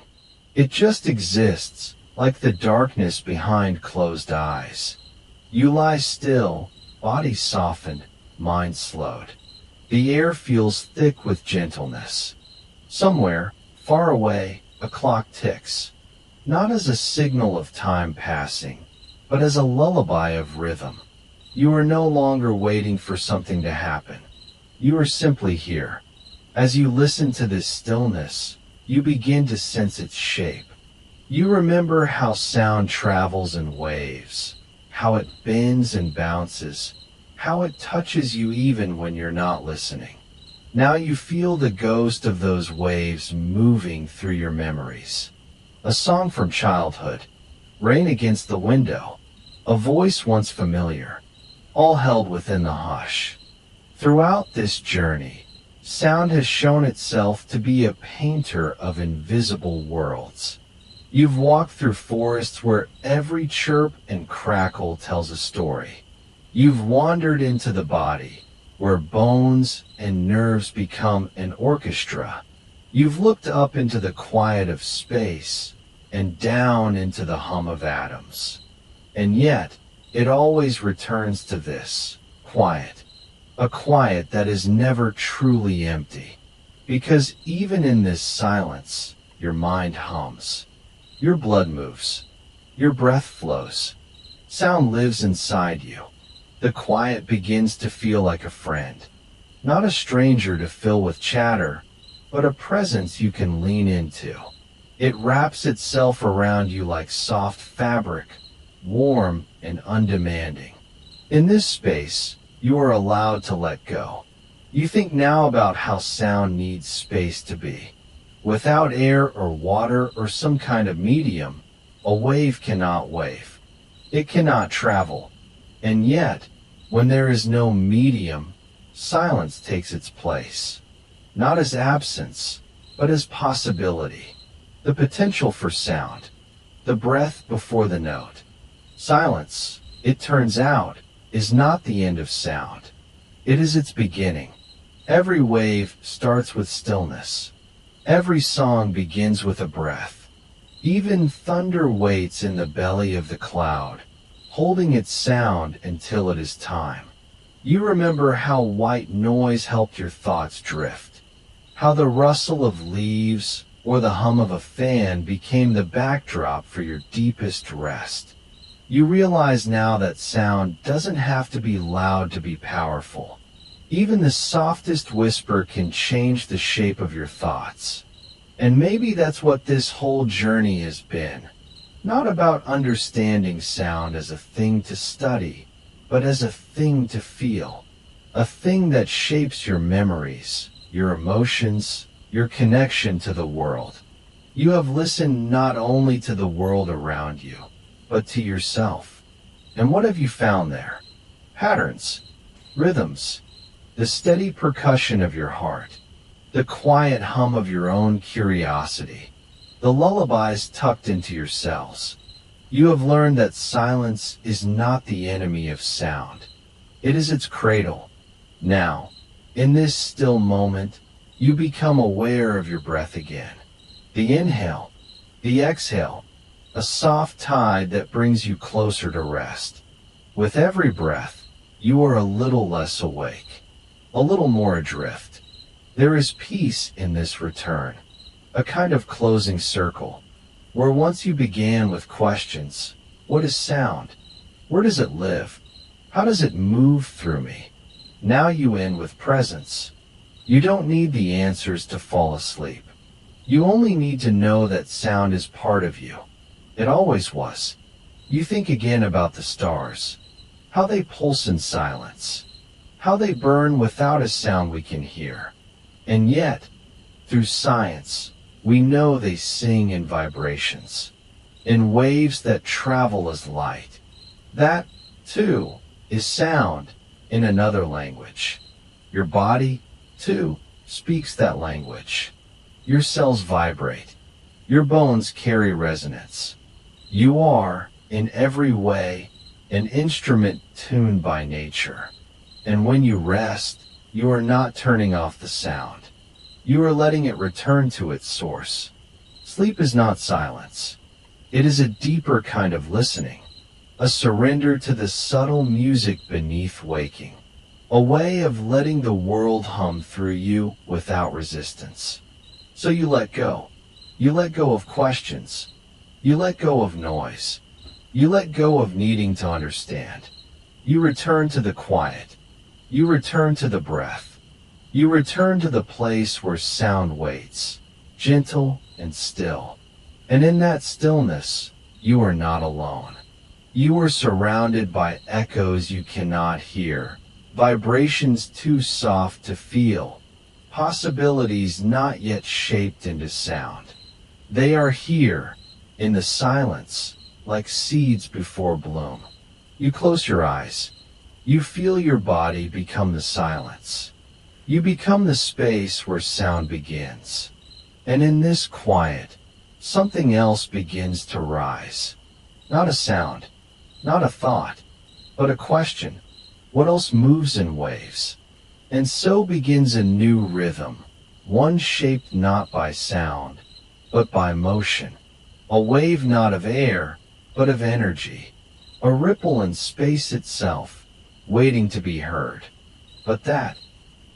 It just exists, like the darkness behind closed eyes. You lie still, body softened, mind slowed. The air feels thick with gentleness. Somewhere, far away, a clock ticks, not as a signal of time passing, but as a lullaby of rhythm. You are no longer waiting for something to happen. You are simply here. As you listen to this stillness, you begin to sense its shape. You remember how sound travels in waves, how it bends and bounces, how it touches you even when you're not listening. Now you feel the ghost of those waves moving through your memories. A song from childhood, rain against the window, a voice once familiar, all held within the hush. Throughout this journey, sound has shown itself to be a painter of invisible worlds. You've walked through forests where every chirp and crackle tells a story. You've wandered into the body, where bones and nerves become an orchestra. You've looked up into the quiet of space and down into the hum of atoms. And yet, it always returns to this, quiet. A quiet that is never truly empty. Because even in this silence, your mind hums. Your blood moves. Your breath flows. Sound lives inside you. The quiet begins to feel like a friend. Not a stranger to fill with chatter, but a presence you can lean into. It wraps itself around you like soft fabric, warm and undemanding. In this space, you are allowed to let go. You think now about how sound needs space to be. Without air or water or some kind of medium, a wave cannot wave. It cannot travel. And yet, when there is no medium, silence takes its place. Not as absence, but as possibility. The potential for sound. The breath before the note. Silence, it turns out, is not the end of sound. It is its beginning. Every wave starts with stillness. Every song begins with a breath. Even thunder waits in the belly of the cloud, holding its sound until it is time. You remember how white noise helped your thoughts drift, how the rustle of leaves or the hum of a fan became the backdrop for your deepest rest. You realize now that sound doesn't have to be loud to be powerful. Even the softest whisper can change the shape of your thoughts. And maybe that's what this whole journey has been. Not about understanding sound as a thing to study, but as a thing to feel. A thing that shapes your memories, your emotions, your connection to the world. You have listened not only to the world around you, but to yourself. And what have you found there? Patterns, rhythms, the steady percussion of your heart, the quiet hum of your own curiosity, the lullabies tucked into your cells. You have learned that silence is not the enemy of sound. It is its cradle. Now, in this still moment, you become aware of your breath again. The inhale, the exhale, a soft tide that brings you closer to rest. With every breath, you are a little less awake, a little more adrift. There is peace in this return, a kind of closing circle, where once you began with questions, what is sound? Where does it live? How does it move through me? Now you end with presence. You don't need the answers to fall asleep. You only need to know that sound is part of you. It always was. You think again about the stars, how they pulse in silence, how they burn without a sound we can hear. And yet, through science, we know they sing in vibrations, in waves that travel as light. That, too, is sound in another language. Your body, too, speaks that language. Your cells vibrate. Your bones carry resonance. You are, in every way, an instrument tuned by nature. And when you rest, you are not turning off the sound. You are letting it return to its source. Sleep is not silence. It is a deeper kind of listening, a surrender to the subtle music beneath waking, a way of letting the world hum through you without resistance. So you let go. You let go of questions. You let go of noise. You let go of needing to understand. You return to the quiet. You return to the breath. You return to the place where sound waits, gentle and still. And in that stillness, you are not alone. You are surrounded by echoes you cannot hear, vibrations too soft to feel, possibilities not yet shaped into sound. They are here, in the silence, like seeds before bloom. You close your eyes. You feel your body become the silence. You become the space where sound begins. And in this quiet, something else begins to rise. Not a sound, not a thought, but a question. What else moves in waves? And so begins a new rhythm, one shaped not by sound, but by motion. A wave not of air, but of energy. A ripple in space itself, waiting to be heard. But that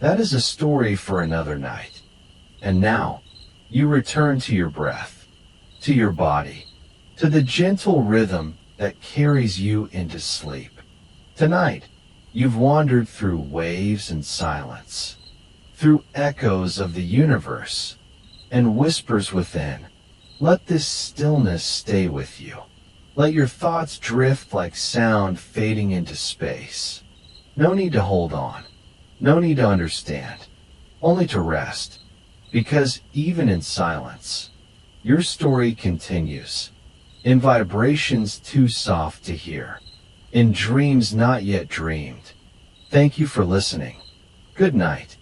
is a story for another night. And now, you return to your breath, to your body, to the gentle rhythm that carries you into sleep. Tonight, you've wandered through waves and silence, through echoes of the universe, and whispers within. Let this stillness stay with you. Let your thoughts drift like sound fading into space. No need to hold on. No need to understand. Only to rest. Because even in silence, your story continues. In vibrations too soft to hear. In dreams not yet dreamed. Thank you for listening. Good night.